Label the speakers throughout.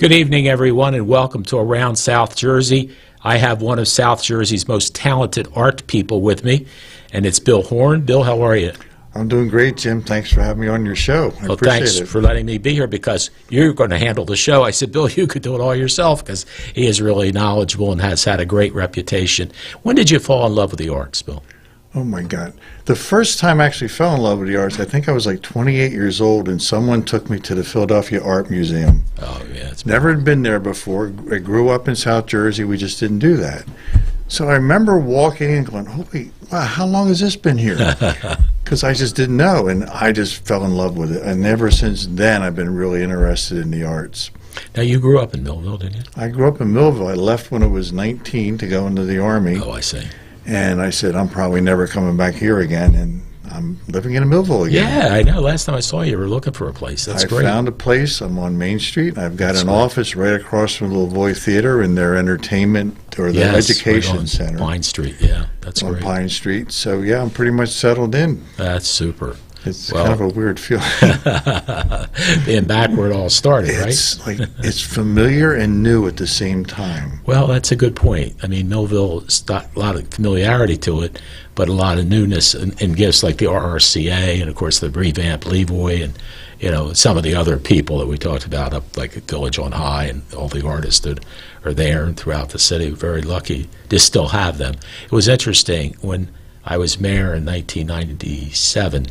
Speaker 1: Good evening, everyone, and welcome to Around South Jersey. I have one of South Jersey's most talented art people with me, and it's Bill Horin. Bill, how are you?
Speaker 2: I'm doing great, Jim. Thanks for having me on your show. I appreciate
Speaker 1: thanks
Speaker 2: it.
Speaker 1: for letting me be here because you're going to handle the show. I said, Bill, you could do it all yourself because he is really knowledgeable and has had a great reputation. When did you fall in love with the arts, Bill?
Speaker 2: Oh, my God. The first time I actually fell in love with the arts, I think I was like 28 years old, and someone took me to the Philadelphia Art Museum.
Speaker 1: Oh, yeah.
Speaker 2: Never had been there before. I grew up in South Jersey. We just didn't do that. So I remember walking in and going, holy, wow, how long has this been here? Because I just didn't know, and I just fell in love with it. And ever since then, I've been really interested in the arts.
Speaker 1: Now, you grew up in Millville, didn't you?
Speaker 2: I grew up in Millville. I left when I was 19 to go into the Army.
Speaker 1: Oh, I see.
Speaker 2: And I said, I'm probably never coming back here again, and I'm living in Millville again.
Speaker 1: Yeah, I know. Last time I saw you, you were looking for a place. That's great.
Speaker 2: I found a place. I'm on Main Street. I've got an office right across from the Levoy Theater in their entertainment or their education center.
Speaker 1: Pine Street, yeah. That's
Speaker 2: on
Speaker 1: great.
Speaker 2: Pine Street. So, yeah, I'm pretty much settled in.
Speaker 1: That's super.
Speaker 2: It's kind of a weird feeling.
Speaker 1: Being back where it all started,
Speaker 2: it's right? It's familiar and new at the same time.
Speaker 1: Well, that's a good point. I mean, Millville's got a lot of familiarity to it, but a lot of newness and gifts like the ArtCA and, of course, the revamped Levoy and, you know, some of the other people that we talked about up like at Village on High and all the artists that are there and throughout the city. We're very lucky to still have them. It was interesting when I was mayor in 1997,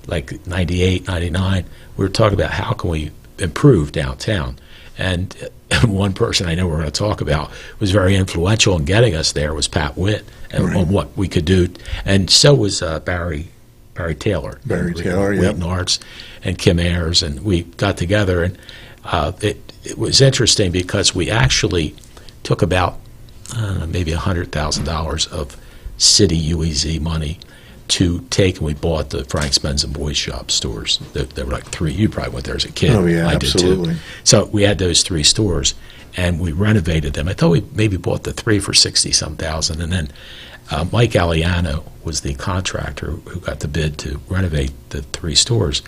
Speaker 1: like 98, 99, we were talking about how can we improve downtown. And one person I know we're going to talk about was very influential in getting us there was Pat Witt and on what we could do. And so was Barry Taylor.
Speaker 2: Barry Taylor, yeah.
Speaker 1: Wheaton Arts and Kim Ayers. And we got together, and it was interesting because we actually took about maybe $100,000 of city UEZ money to take, and we bought the Frank Spence and Boys Shop stores. There were like three. You probably went there as a kid.
Speaker 2: Oh, yeah,
Speaker 1: I
Speaker 2: absolutely.
Speaker 1: did too. So we had those three stores, and we renovated them. I thought we maybe bought the three for 60-some thousand, and then Mike Aliano was the contractor who got the bid to renovate the three stores.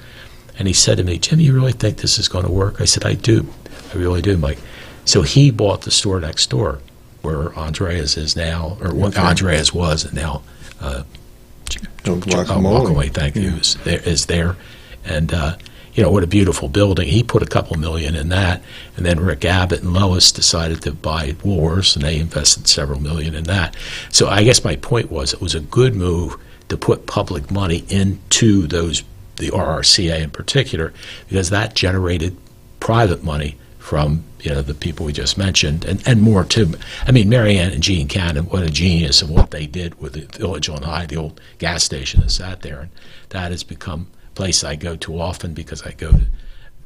Speaker 1: And he said to me, Jim, you really think this is going to work? I said, I do. I really do, Mike. So he bought the store next door where Andreas is now, or what Andreas was, and now
Speaker 2: Guacamole.
Speaker 1: Thank you, is there. And, you know, what a beautiful building. He put a couple million in that, and then Rick Abbott and Lois decided to buy Woolworths, and they invested several million in that. So I guess my point was it was a good move to put public money into the RRCA in particular, because that generated private money from, you know, the people we just mentioned, and more too. I mean, Mary Ann and Gene Cannon, what a genius of what they did with the Village on High, the old gas station that sat there, and that has become a place I go to often because I go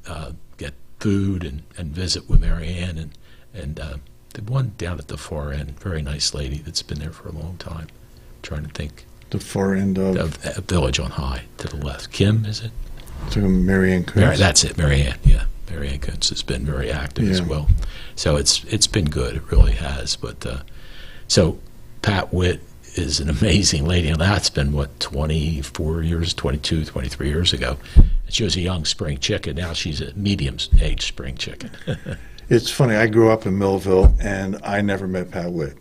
Speaker 1: to get food and visit with Mary Ann and the one down at the far end, very nice lady that's been there for a long time. I'm trying to think.
Speaker 2: The far end of
Speaker 1: Village on High to the left. Kim, is it?
Speaker 2: Mary Ann Kuntz.
Speaker 1: That's it, Mary Ann, yeah. Mary Ann Kuntz has been very active as well. So it's been good. It really has. But so Pat Witt is an amazing lady. And that's been, what, 24 years, 22, 23 years ago. And she was a young spring chicken. Now she's a medium-aged spring chicken.
Speaker 2: It's funny. I grew up in Millville, and I never met Pat Witt.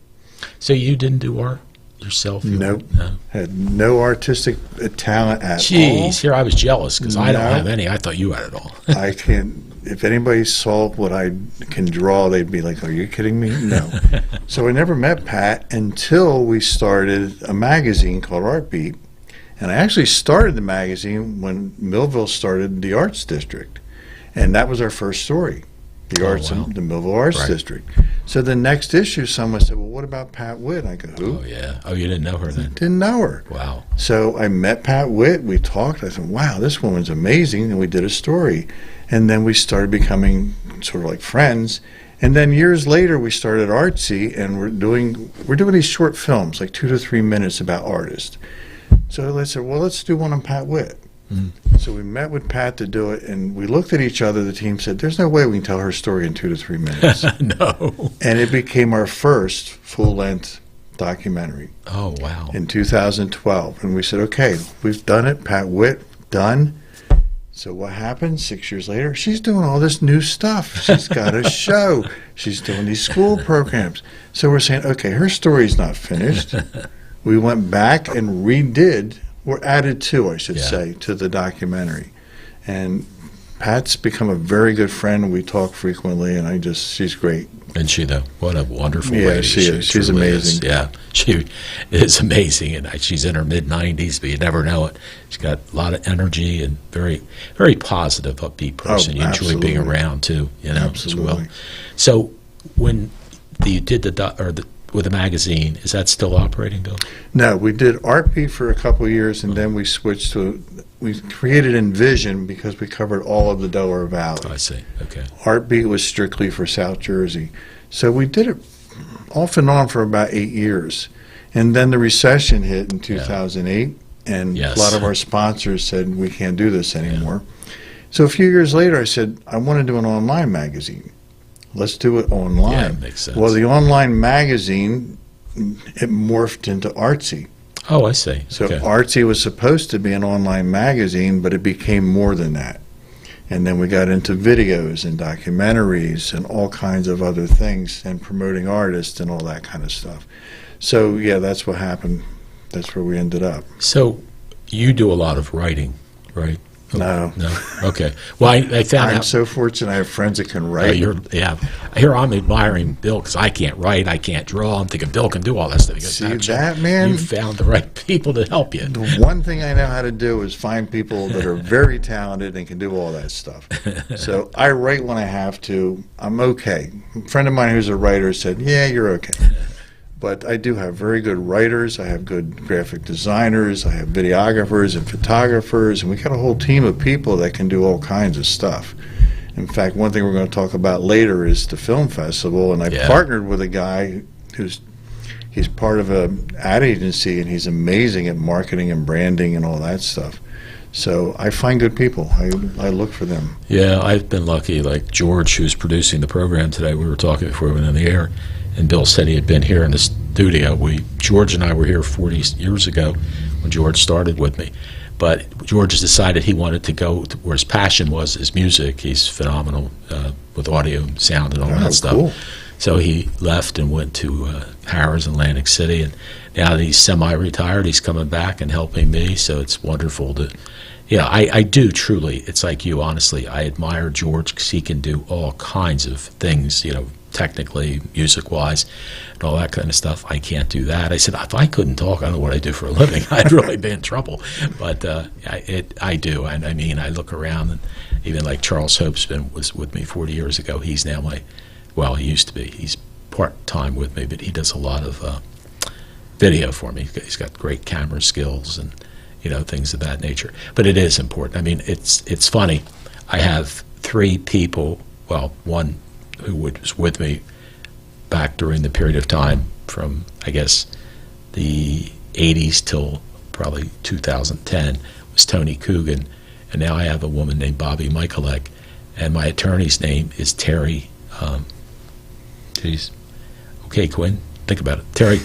Speaker 1: So you didn't do art yourself?
Speaker 2: Nope. No. Had no artistic talent at all.
Speaker 1: Jeez, here I was jealous because I don't have any. I thought you had it all.
Speaker 2: I can't. If anybody saw what I can draw, they'd be like, are you kidding me? No. So I never met Pat until we started a magazine called Art Beat. And I actually started the magazine when Millville started the Arts District. And that was our first story, the the Millville Arts District. So the next issue, someone said, well, what about Pat Witt? I go, who?
Speaker 1: Oh, yeah. Oh, you didn't know her then?
Speaker 2: Didn't know her.
Speaker 1: Wow.
Speaker 2: So I met Pat Witt. We talked. I said, wow, this woman's amazing. And we did a story. And then we started becoming sort of like friends. And then years later, we started ArtC, and we're doing these short films, like 2 to 3 minutes about artists. So I said, well, let's do one on Pat Witt. So we met with Pat to do it, and we looked at each other. The team said, there's no way we can tell her story in 2 to 3 minutes.
Speaker 1: No.
Speaker 2: And it became our first full-length documentary.
Speaker 1: Oh, wow.
Speaker 2: In 2012. And we said, okay, we've done it. Pat Witt, done. So what happened 6 years later? She's doing all this new stuff. She's got a show. She's doing these school programs. So we're saying, okay, her story's not finished. We went back and redid, or added to, I should say, to the documentary. And Pat's become a very good friend. We talk frequently, and she's great.
Speaker 1: Isn't she, though? What a wonderful lady.
Speaker 2: Yeah, she is. She's amazing.
Speaker 1: Yeah, she is amazing, and she's in her mid-90s, but you never know it. She's got a lot of energy and very, very positive, upbeat person. You enjoy being around, too, as well. So when you did with the magazine, is that still operating, Bill?
Speaker 2: No, we did ArtC for a couple of years, and then we switched to, we created Envision because we covered all of the Delaware Valley.
Speaker 1: I see, okay.
Speaker 2: ArtC was strictly for South Jersey. So we did it off and on for about 8 years. And then the recession hit in 2008, and a lot of our sponsors said, we can't do this anymore. So a few years later, I said, I want to do an online magazine. Let's do it online.
Speaker 1: Yeah, makes sense.
Speaker 2: Well, the online magazine, it morphed into ArtC.
Speaker 1: Oh, I see.
Speaker 2: So ArtC was supposed to be an online magazine, but it became more than that. And then we got into videos and documentaries and all kinds of other things, and promoting artists and all that kind of stuff. So, yeah, that's what happened. That's where we ended up.
Speaker 1: So you do a lot of writing, right?
Speaker 2: No.
Speaker 1: No. Okay. Well, I found
Speaker 2: I'm so fortunate I have friends that can write.
Speaker 1: Here I'm admiring Bill because I can't write, I can't draw. I'm thinking Bill can do all that stuff. He goes,
Speaker 2: see that, man?
Speaker 1: You found the right people to help you.
Speaker 2: The one thing I know how to do is find people that are very talented and can do all that stuff. So I write when I have to. I'm okay. A friend of mine who's a writer said, yeah, you're okay. But I do have very good writers. I have good graphic designers. I have videographers and photographers. And we got a whole team of people that can do all kinds of stuff. In fact, one thing we're going to talk about later is the film festival. And I partnered with a guy he's part of an ad agency, and he's amazing at marketing and branding and all that stuff. So I find good people. I look for them. Yeah,
Speaker 1: I've been lucky. Like George, who's producing the program today, we were talking before we went on the air. And Bill said he had been here in the studio. George and I were here 40 years ago when George started with me. But George has decided he wanted to go where his passion was, his music. He's phenomenal with audio, sound, and all that stuff. Cool. So he left and went to Harrah's, Atlantic City. And now that he's semi-retired, he's coming back and helping me. So it's wonderful to, I do truly. It's like you, honestly. I admire George because he can do all kinds of things, technically, music-wise, and all that kind of stuff. I can't do that. I said, if I couldn't talk, I don't know what I do for a living. I'd really be in trouble. But I do. And I mean, I look around, and even like Charles Hope's was with me 40 years ago. He's now he used to be. He's part-time with me, but he does a lot of video for me. He's got great camera skills and, things of that nature. But it is important. I mean, it's funny. I have 3 people, one who was with me back during the period of time from, I guess, the 80s till probably 2010 was Tony Coogan. And now I have a woman named Bobby Michalek. And my attorney's name is Terry, Quinn, think about it. Terry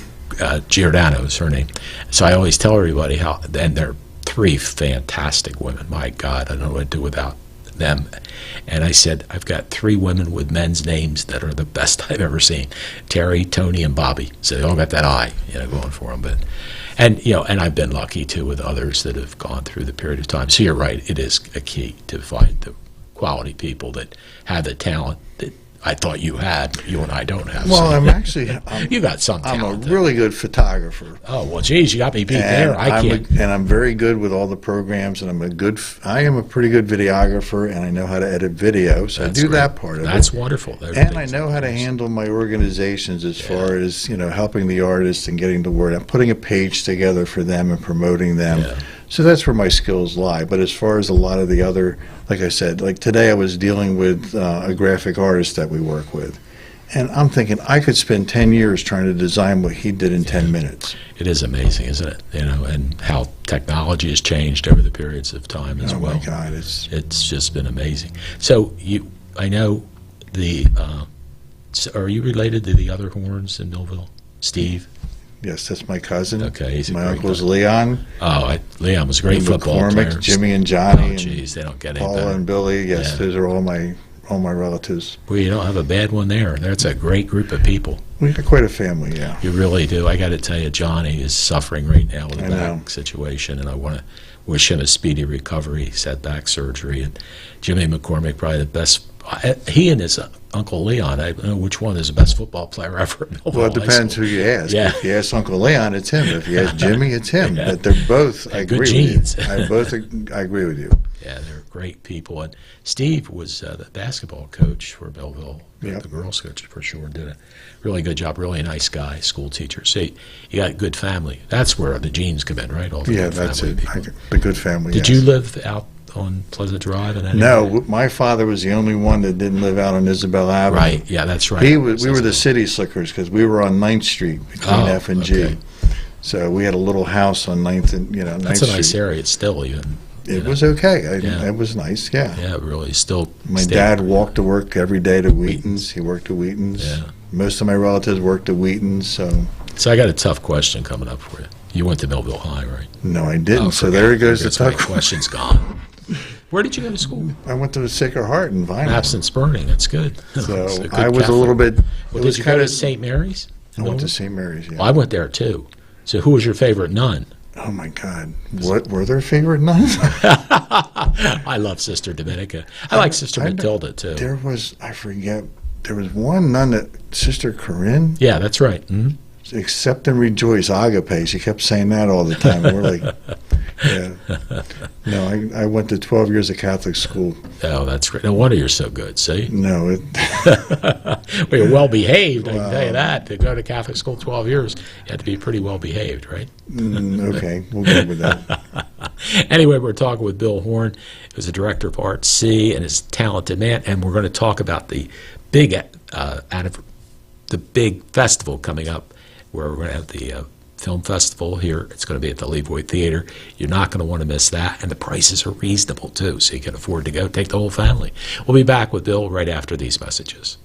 Speaker 1: Giordano is her name. So I always tell everybody and they're 3 fantastic women. My God, I don't know what to do without them. And I said, I've got 3 women with men's names that are the best I've ever seen: Terry, Tony, and Bobby. So they all got that I, going for them. But, and I've been lucky too with others that have gone through the period of time. So you're right; it is a key to find the quality people that have the talent that I thought you had. You and I don't have.
Speaker 2: Well,
Speaker 1: you got some talent.
Speaker 2: I'm a really good photographer.
Speaker 1: Oh, well, geez, you got me beat there. I can't.
Speaker 2: And I'm very good with all the programs, and I am a pretty good videographer, and I know how to edit video, so I do that part of it.
Speaker 1: That's wonderful.
Speaker 2: And I know how to handle my organizations as far as, helping the artists and getting the word. I'm putting a page together for them and promoting them. Yeah. So that's where my skills lie. But as far as a lot of the other, like I said, like today I was dealing with a graphic artist that we work with. And I'm thinking I could spend 10 years trying to design what he did in 10 minutes.
Speaker 1: It is amazing, isn't it? And how technology has changed over the periods of time as well.
Speaker 2: Oh, my God.
Speaker 1: It's just been amazing. So I know are you related to the other Horns in Millville? Steve?
Speaker 2: Yes, that's my cousin.
Speaker 1: Okay, he's a
Speaker 2: my
Speaker 1: great
Speaker 2: uncle's
Speaker 1: guy.
Speaker 2: Leon.
Speaker 1: Oh, Leon was a great football
Speaker 2: McCormick,
Speaker 1: player.
Speaker 2: Jimmy and Johnny.
Speaker 1: Oh, geez, they don't get any
Speaker 2: Paula
Speaker 1: better.
Speaker 2: and Billy. Yes,
Speaker 1: Yeah.
Speaker 2: those are all my relatives.
Speaker 1: Well, you don't have a bad one there. That's a great group of people.
Speaker 2: We got quite a family, yeah.
Speaker 1: You really do. I got to tell you, Johnny is suffering right now with a
Speaker 2: I
Speaker 1: back
Speaker 2: know.
Speaker 1: situation, and I want to wish him a speedy recovery. He's had back surgery. And Jimmy McCormick, probably the best. He and his Uncle Leon, I don't know which one is the best football player ever.
Speaker 2: Well, it depends who you ask.
Speaker 1: Yeah.
Speaker 2: If you ask Uncle Leon, it's him. If you ask Jimmy, it's him.
Speaker 1: Yeah.
Speaker 2: But they're both, I
Speaker 1: Good
Speaker 2: agree
Speaker 1: genes.
Speaker 2: with you. I agree with you.
Speaker 1: Yeah, they're great people. And Steve was the basketball coach for Millville,
Speaker 2: Yep.
Speaker 1: the girls' coach for sure, and did a really good job. Really nice guy, school teacher. See, you got a good family. That's where the genes come in, right? All the
Speaker 2: Yeah,
Speaker 1: good
Speaker 2: that's
Speaker 1: family
Speaker 2: it.
Speaker 1: people.
Speaker 2: The good family.
Speaker 1: Did
Speaker 2: yes.
Speaker 1: you live out on Pleasant Drive? And
Speaker 2: No, my father was the only one that didn't live out on Isabel Avenue.
Speaker 1: Right. Yeah, that's right.
Speaker 2: We were the city slickers because we were on 9th Street between
Speaker 1: Oh,
Speaker 2: F and G.
Speaker 1: okay.
Speaker 2: So we had a little house on 9th and 9th
Speaker 1: That's a nice
Speaker 2: Street.
Speaker 1: area. It's still even.
Speaker 2: It was okay.
Speaker 1: Yeah.
Speaker 2: It was nice. Yeah.
Speaker 1: Yeah, really. Still.
Speaker 2: My
Speaker 1: stayed-
Speaker 2: dad walked to work every day to Wheaton's. He worked at Wheaton's.
Speaker 1: Yeah.
Speaker 2: Most of my relatives worked at Wheaton's. So
Speaker 1: I got a tough question coming up for you. You went to Millville High, right?
Speaker 2: no, I didn't.
Speaker 1: Oh,
Speaker 2: so
Speaker 1: forget
Speaker 2: there
Speaker 1: it.
Speaker 2: goes the
Speaker 1: That's my
Speaker 2: tough.
Speaker 1: question's gone. Where did you go to school?
Speaker 2: I went to the Sacred Heart in Vinyl.
Speaker 1: Absence burning. That's good.
Speaker 2: So
Speaker 1: It's a good
Speaker 2: I was a
Speaker 1: Catholic.
Speaker 2: little bit.
Speaker 1: Well,
Speaker 2: it
Speaker 1: did
Speaker 2: was
Speaker 1: you go
Speaker 2: kind
Speaker 1: to
Speaker 2: of.
Speaker 1: St. Mary's?
Speaker 2: I went to
Speaker 1: Millville?
Speaker 2: St. Mary's. Yeah.
Speaker 1: Well, I went there too. So who was your favorite nun?
Speaker 2: Oh my God! What were their favorite nuns?
Speaker 1: I love Sister Dominica. I like Sister
Speaker 2: I know-
Speaker 1: Matilda too.
Speaker 2: There was, I forget, there was one nun that, Sister Corinne,
Speaker 1: Yeah, that's right. Hmm.
Speaker 2: accept and rejoice, agape. She kept saying that all the time. We're like, yeah. No, I went to 12 years of Catholic school.
Speaker 1: Oh, that's great. No wonder you're so good. See,
Speaker 2: No,
Speaker 1: well, you're well behaved. I can tell you that. To go to Catholic school 12 years, you had to be pretty well behaved, right?
Speaker 2: okay, we'll go with that.
Speaker 1: Anyway, we're talking with Bill Horin, who's the director of ArtC and is a talented man, and we're going to talk about the big the big festival coming up, where we're going to have the film festival here. It's going to be at the Levoy Theater. You're not going to want to miss that, and the prices are reasonable too, so you can afford to go. Take the whole family. We'll be back with Bill right after these messages.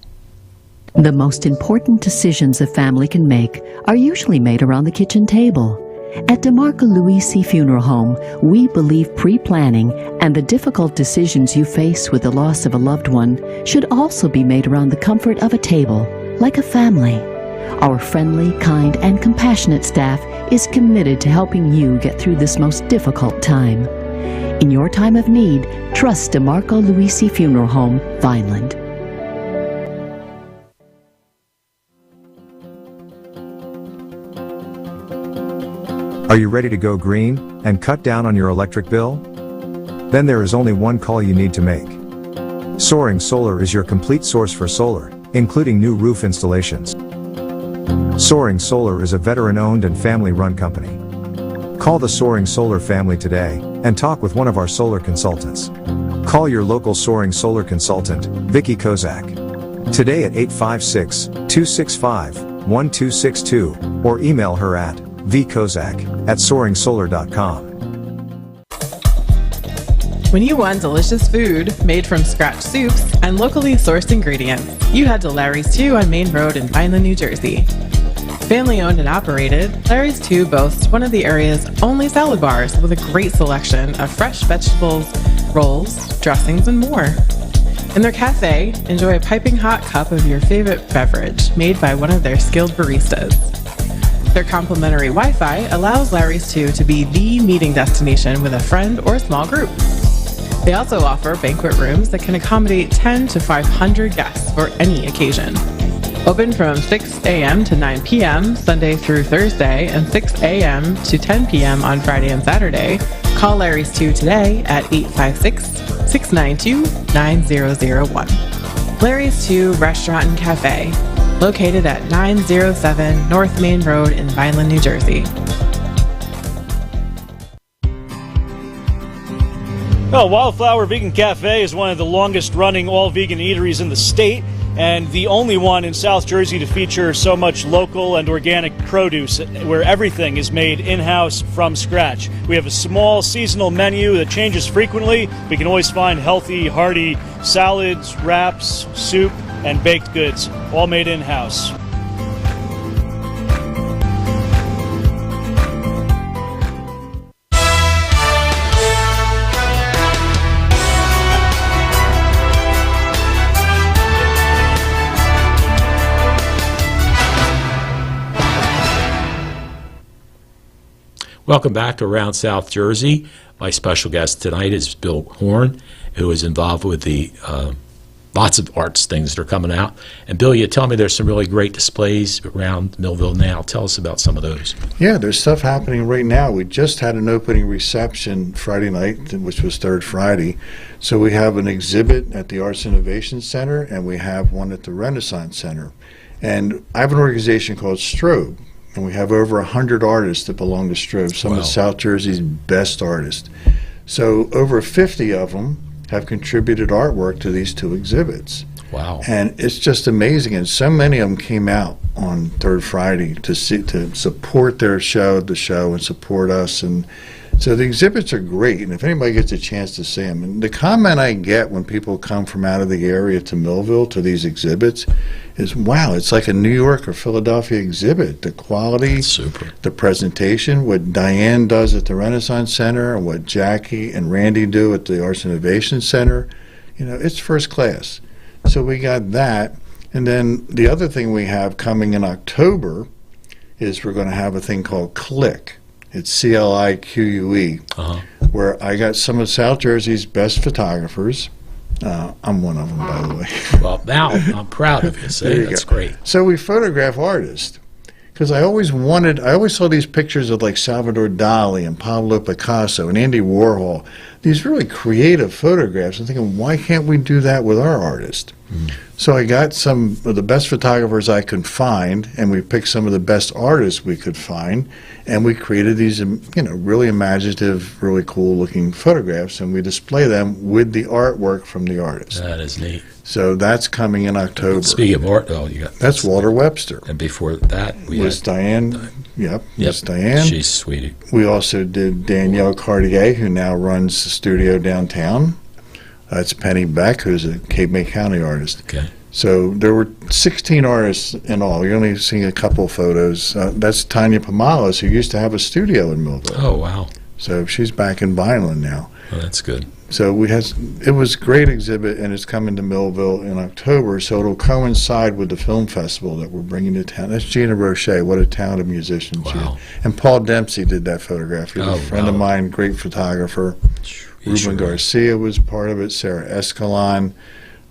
Speaker 3: The most important decisions a family can make are usually made around the kitchen table. At DeMarco Luisi Funeral Home, we believe pre-planning and the difficult decisions you face with the loss of a loved one should also be made around the comfort of a table, like a family. Our friendly, kind, and compassionate staff is committed to helping you get through this most difficult time. In your time of need, trust DeMarco Luisi Funeral Home, Vineland.
Speaker 4: Are you ready to go green and cut down on your electric bill? Then there is only one call you need to make. Soaring Solar is your complete source for solar, including new roof installations. Soaring Solar is a veteran-owned and family-run company. Call the Soaring Solar family today and talk with one of our solar consultants. Call your local Soaring Solar consultant, Vicki Kozak, today at 856-265-1262 or email her at vkozak@soaringsolar.com.
Speaker 5: When you want delicious food made from scratch soups and locally sourced ingredients, you head to Larry's 2 on Main Road in Vineland, New Jersey. Family owned and operated, Larry's 2 boasts one of the area's only salad bars with a great selection of fresh vegetables, rolls, dressings, and more. In their cafe, enjoy a piping hot cup of your favorite beverage made by one of their skilled baristas. Their complimentary Wi-Fi allows Larry's 2 to be the meeting destination with a friend or small group. They also offer banquet rooms that can accommodate 10 to 500 guests for any occasion. Open from 6 a.m. to 9 p.m. Sunday through Thursday and 6 a.m. to 10 p.m. on Friday and Saturday. Call Larry's 2 today at 856-692-9001. Larry's 2 Restaurant and Cafe, located at 907 North Main Road in Vineland, New Jersey.
Speaker 6: Well, Wildflower Vegan Cafe is one of the longest running all vegan eateries in the state and the only one in South Jersey to feature so much local and organic produce where everything is made in-house from scratch. We have a small seasonal menu that changes frequently. We can always find healthy, hearty salads, wraps, soup, and baked goods, all made in-house.
Speaker 1: Welcome back to Around South Jersey. My special guest tonight is Bill Horin, who is involved with the lots of arts things that are coming out. And Bill, you tell me there's some really great displays around Millville now. Tell us about some of those.
Speaker 2: Yeah, there's stuff happening right now. We just had an opening reception Friday night, which was Third Friday. So we have an exhibit at the Arts Innovation Center, and we have one at the Renaissance Center. And I have an organization called Strobe, and we have over 100 artists that belong to Strobe, some of South Jersey's best artists. So over 50 of them have contributed artwork to these two exhibits.
Speaker 1: Wow.
Speaker 2: And it's just amazing. And so many of them came out on Third Friday to support the show and support us. And so the exhibits are great. And if anybody gets a chance to see them, and the comment I get when people come from out of the area to Millville to these exhibits is, wow, it's like a New York or Philadelphia exhibit. The quality,
Speaker 1: super.
Speaker 2: The presentation, what Diane does at the Renaissance Center and what Jackie and Randy do at the Arts Innovation Center, it's first class. So we got that. And then the other thing we have coming in October is we're going to have a thing called Click. It's CLIQUE, where I got some of South Jersey's best photographers. I'm one of them, by the way.
Speaker 1: Well, now I'm proud of you. See, that's great.
Speaker 2: So we photograph artists, because I always saw these pictures of like Salvador Dali and Pablo Picasso and Andy Warhol, these really creative photographs. I'm thinking, why can't we do that with our artists? So I got some of the best photographers I could find, and we picked some of the best artists we could find, and we created these, really imaginative, really cool-looking photographs, and we display them with the artwork from the artist.
Speaker 1: That is neat.
Speaker 2: So that's coming in October.
Speaker 1: Speaking of art,
Speaker 2: that's Walter Webster.
Speaker 1: And before that, we
Speaker 2: was Diane. Yep, was Diane.
Speaker 1: She's sweetie.
Speaker 2: We also did Danielle Cartier, who now runs the studio downtown. It's Penny Beck, who's a Cape May County artist.
Speaker 1: Okay.
Speaker 2: So there were 16 artists in all. You're only seeing a couple photos. That's Tanya Pomalos, who used to have a studio in Millville.
Speaker 1: Oh, wow.
Speaker 2: So she's back in Vineland now.
Speaker 1: Oh, that's good.
Speaker 2: So it was a great exhibit, and it's coming to Millville in October, so it'll coincide with the film festival that we're bringing to town. That's Gina Roche. What a talented musician she is. And Paul Dempsey did that photograph. He's a friend of mine, great photographer. Ruben Garcia was part of it, Sarah Escalon.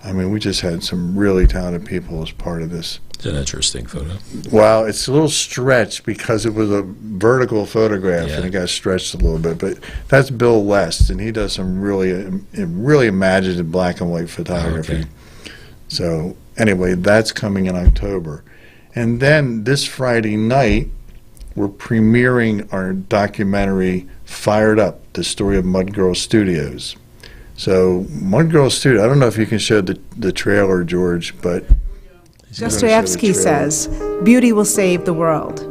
Speaker 2: I mean, we just had some really talented people as part of this.
Speaker 1: It's an interesting photo.
Speaker 2: Well, it's a little stretched because it was a vertical photograph, and it got stretched a little bit. But that's Bill West, and he does some really imaginative black and white photography.
Speaker 1: Okay.
Speaker 2: So anyway, that's coming in October. And then this Friday night, we're premiering our documentary, Fired Up, the story of Mud Girl Studios. So Mud Girl Studio, I don't know if you can show the trailer, George, but
Speaker 7: Dostoevsky says, beauty will save the world.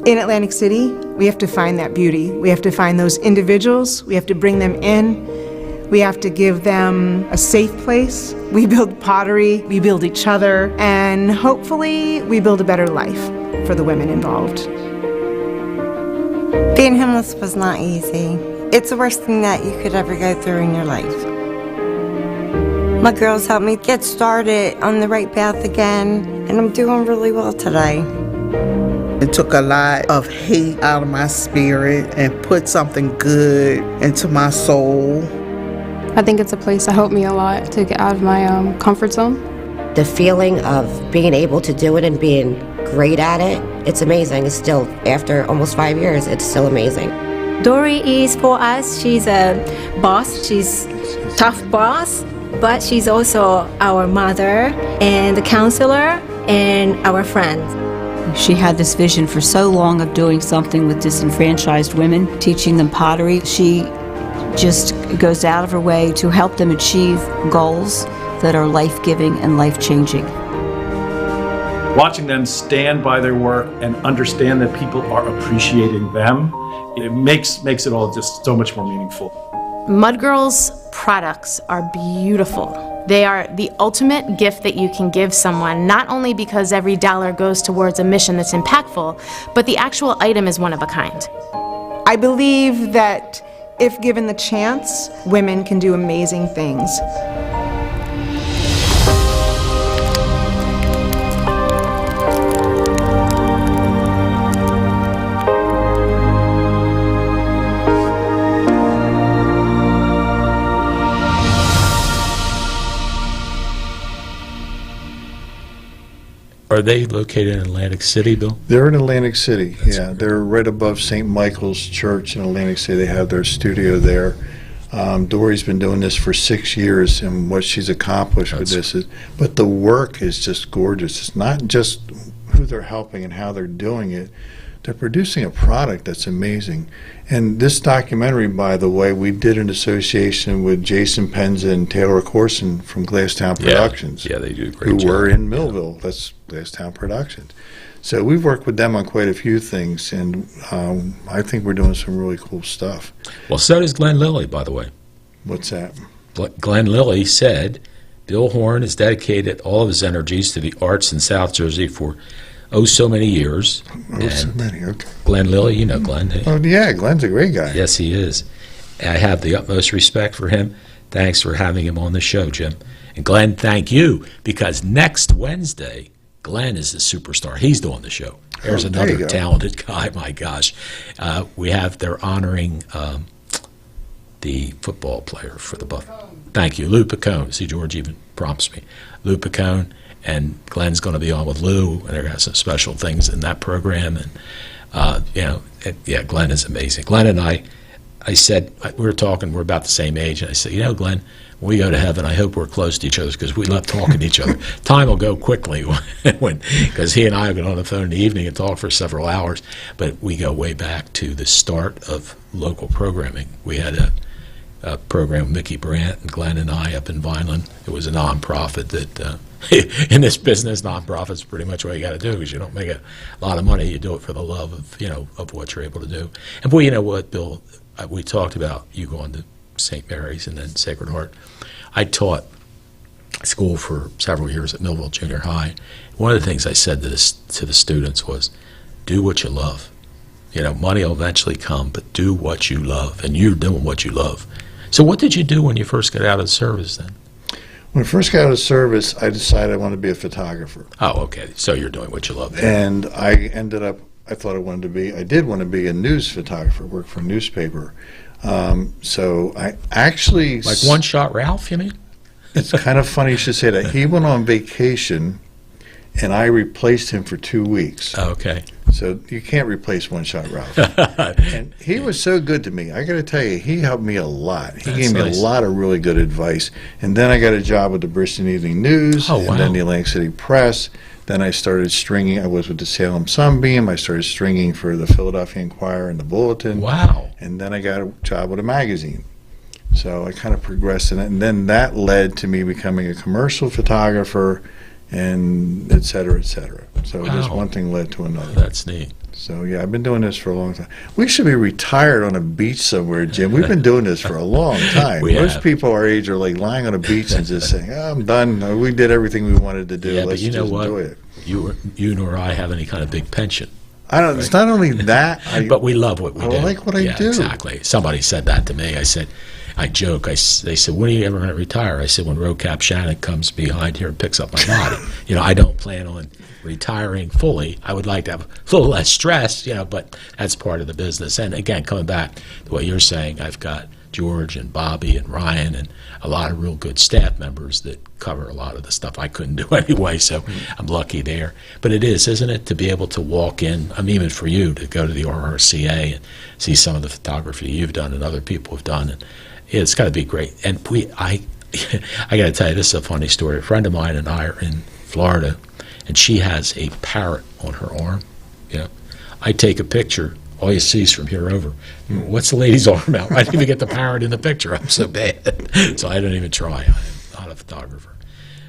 Speaker 7: In Atlantic City, we have to find that beauty. We have to find those individuals. We have to bring them in. We have to give them a safe place. We build pottery, we build each other, and hopefully we build a better life for the women involved.
Speaker 8: Being homeless was not easy. It's the worst thing that you could ever go through in your life. My girls helped me get started on the right path again, and I'm doing really well today.
Speaker 9: It took a lot of hate out of my spirit and put something good into my soul.
Speaker 10: I think it's a place that helped me a lot to get out of my comfort zone.
Speaker 11: The feeling of being able to do it and being great at it, it's amazing. It's still, after almost 5 years, it's still amazing.
Speaker 12: Dory is for us, she's a boss, she's a tough boss, but she's also our mother and the counselor and our friend.
Speaker 13: She had this vision for so long of doing something with disenfranchised women, teaching them pottery. She just goes out of her way to help them achieve goals that are life-giving and life-changing.
Speaker 14: Watching them stand by their work and understand that people are appreciating them, it makes it all just so much more meaningful.
Speaker 15: Mud Girl's products are beautiful. They are the ultimate gift that you can give someone, not only because every dollar goes towards a mission that's impactful, but the actual item is one of a kind.
Speaker 7: I believe that if given the chance, women can do amazing things.
Speaker 1: Are they located in Atlantic City, Bill?
Speaker 2: They're in Atlantic City, yeah. They're right above St. Michael's Church in Atlantic City. They have their studio there. Dory's been doing this for 6 years, and what she's accomplished with this is, but the work is just gorgeous. It's not just who they're helping and how they're doing it. They're producing a product that's amazing. And this documentary, by the way, we did in association with Jason Penza and Taylor Corson from Glasstown Productions.
Speaker 1: Yeah, they do a great
Speaker 2: who
Speaker 1: job.
Speaker 2: were in Millville. That's Glasstown Productions. So we've worked with them on quite a few things, and I think we're doing some really cool stuff.
Speaker 1: Well, so does Glenn Lilly, by the way.
Speaker 2: What's that?
Speaker 1: Glenn Lilly said Bill Horin has dedicated all of his energies to the arts in South Jersey for so many years.
Speaker 2: So many, okay.
Speaker 1: Glenn Lilly, you know Glenn. Hey?
Speaker 2: Oh, yeah, Glenn's a great guy.
Speaker 1: Yes, he is. I have the utmost respect for him. Thanks for having him on the show, Jim. And Glenn, thank you, because next Wednesday, Glenn is the superstar. He's doing the show. There's another talented guy, my gosh. They're honoring the football player for the Buffalo. Thank you, Lou Picone. See, George even prompts me. Lou Picone, and Glenn's going to be on with Lou, and they're going to have some special things in that program. And, Glenn is amazing. Glenn and I said, we were talking, we're about the same age, and I said, Glenn, when we go to heaven, I hope we're close to each other because we love talking to each other. Time will go quickly because he and I have been on the phone in the evening and talk for several hours, but we go way back to the start of local programming. We had a program with Mickey Brandt and Glenn and I up in Vineland. It was a nonprofit that in this business, nonprofits pretty much what you got to do because you don't make a lot of money. You do it for the love of what you're able to do. And boy, you know what, Bill, we talked about you going to St. Mary's and then Sacred Heart. I taught school for several years at Millville Junior High. One of the things I said to the students was, do what you love. Money will eventually come, but do what you love, and you're doing what you love. So what did you do when you first got out of the service then?
Speaker 2: When I first got out of service, I decided I wanted to be a photographer.
Speaker 1: Oh, okay. So you're doing what you love.
Speaker 2: And I thought I did want to be a news photographer, work for a newspaper. So I actually...
Speaker 1: Like One Shot Ralph, you mean?
Speaker 2: It's kind of funny you should say that. He went on vacation, and I replaced him for 2 weeks.
Speaker 1: Oh, okay.
Speaker 2: So you can't replace One Shot Ralph. And he was so good to me. I got to tell you, he helped me a lot. He gave me a lot of really good advice. And then I got a job with the Bristol Evening News, and then the Atlantic City Press. Then I started stringing. I was with the Salem Sunbeam. I started stringing for the Philadelphia Inquirer and the Bulletin.
Speaker 1: Wow.
Speaker 2: And then I got a job with a magazine. So I kind of progressed in it. And then that led to me becoming a commercial photographer, and et cetera, et cetera. So just one thing led to another.
Speaker 1: That's neat.
Speaker 2: So, yeah, I've been doing this for a long time. We should be retired on a beach somewhere, Jim. We've been doing this for a long time. Most people our age are like lying on a beach and just saying, I'm done. We did everything we wanted to do.
Speaker 1: Yeah,
Speaker 2: Let's
Speaker 1: but you know what?
Speaker 2: enjoy it.
Speaker 1: You nor I have any kind of big pension.
Speaker 2: I don't. Right? It's not only that.
Speaker 1: But we love what we do.
Speaker 2: I like what I do.
Speaker 1: Exactly. Somebody said that to me. I joke. They said, when are you ever going to retire? I said, when RoCap Shannon comes behind here and picks up my body. I don't plan on retiring fully. I would like to have a little less stress, but that's part of the business. And again, coming back to what you're saying, I've got George and Bobby and Ryan and a lot of real good staff members that cover a lot of the stuff I couldn't do anyway, so I'm lucky there. But it is, isn't it, to be able to walk in, even for you, to go to the RRCA and see some of the photography you've done and other people have done, and it's got to be great. And I got to tell you, this is a funny story. A friend of mine and I are in Florida, and she has a parrot on her arm. I take a picture. All you see is from here over. What's the lady's arm out? I didn't even get the parrot in the picture. I'm so bad. So I don't even try. I'm not a photographer.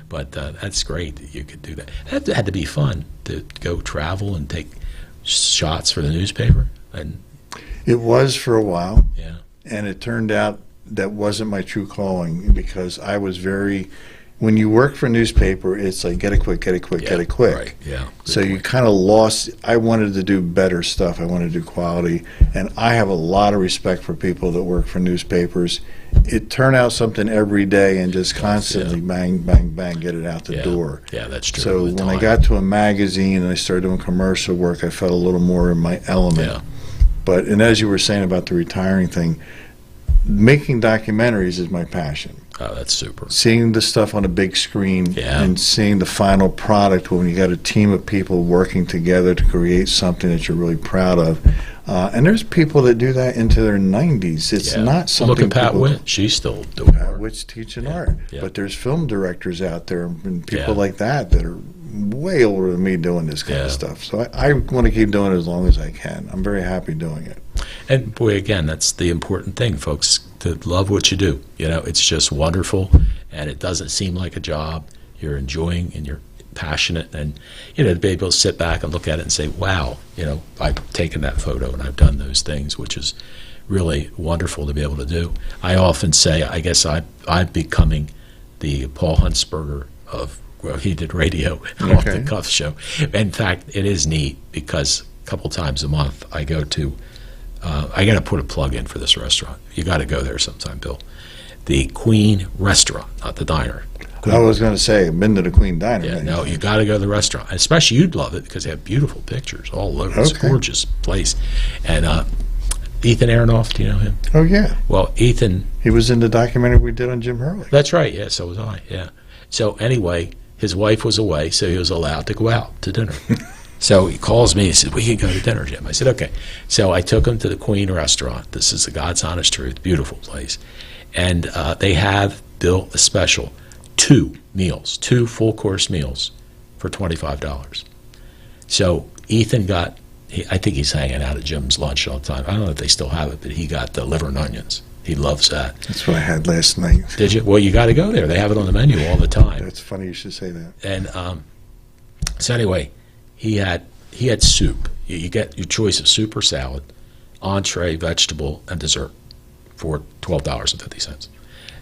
Speaker 1: But that's great that you could do that. That had to be fun to go travel and take shots for the newspaper. And
Speaker 2: it was for a while.
Speaker 1: Yeah. And
Speaker 2: it turned out that wasn't my true calling because I was when you work for a newspaper, it's like get it quick, get it quick, get it quick.
Speaker 1: Right. Yeah.
Speaker 2: So you kind of lost. I wanted to do better stuff. I wanted to do quality, and I have a lot of respect for people that work for newspapers. It turned out something every day and just constantly bang, bang, bang, get it out the door.
Speaker 1: Yeah, that's true.
Speaker 2: So when I got to a magazine and I started doing commercial work, I felt a little more in my element.
Speaker 1: Yeah.
Speaker 2: And as you were saying about the retiring thing, making documentaries is my passion.
Speaker 1: Oh, that's super.
Speaker 2: Seeing the stuff on a big screen and seeing the final product when you got a team of people working together to create something that you're really proud of. And there's people that do that into their 90s. It's not something.
Speaker 1: Look at Pat Witt. She's still doing
Speaker 2: Pat Witt's teaching art. But there's film directors out there and people like that are way older than me doing this kind of stuff. So I want to keep doing it as long as I can. I'm very happy doing it.
Speaker 1: And boy, again, that's the important thing, folks, to love what you do. You know, it's just wonderful, and it doesn't seem like a job. You're enjoying and you're passionate, and you know, to be able to sit back and look at it and say, wow, you know, I've taken that photo and I've done those things, which is really wonderful to be able to do. I often say, I guess I'm becoming the Paul Huntsberger of, well, he did radio, off the cuff show. In fact, it is neat because a couple times a month I go to, I got to put a plug in for this restaurant. You got to go there sometime, Bill. The Queen restaurant, not the diner. Queen.
Speaker 2: I was going to say, I've been to the Queen Diner.
Speaker 1: Yeah, no, you got to go to the restaurant. Especially you'd love it because they have beautiful pictures all over. It's a gorgeous place. And Ethan Aronoff, do you know him?
Speaker 2: Oh, yeah.
Speaker 1: Well, Ethan.
Speaker 2: He was in the documentary we did on Jim Hurley.
Speaker 1: That's right. Yeah, so was I. Yeah. So anyway, his wife was away, so he was allowed to go out to dinner. So he calls me and says, we can go to dinner, Jim. I said, okay. So I took him to the Queen restaurant. This is the God's honest truth, beautiful place. And they have built a special, 2 meals, 2 full-course meals for $25. So Ethan got, I think he's hanging out at Jim's lunch all the time. I don't know if they still have it, but he got the liver and onions. He loves that.
Speaker 2: That's what I had last night.
Speaker 1: Did you? Well, you got to go there. They have it on the menu all the time.
Speaker 2: That's funny you should say that.
Speaker 1: And so anyway, he had soup. You get your choice of soup or salad, entree, vegetable, and dessert for $12.50.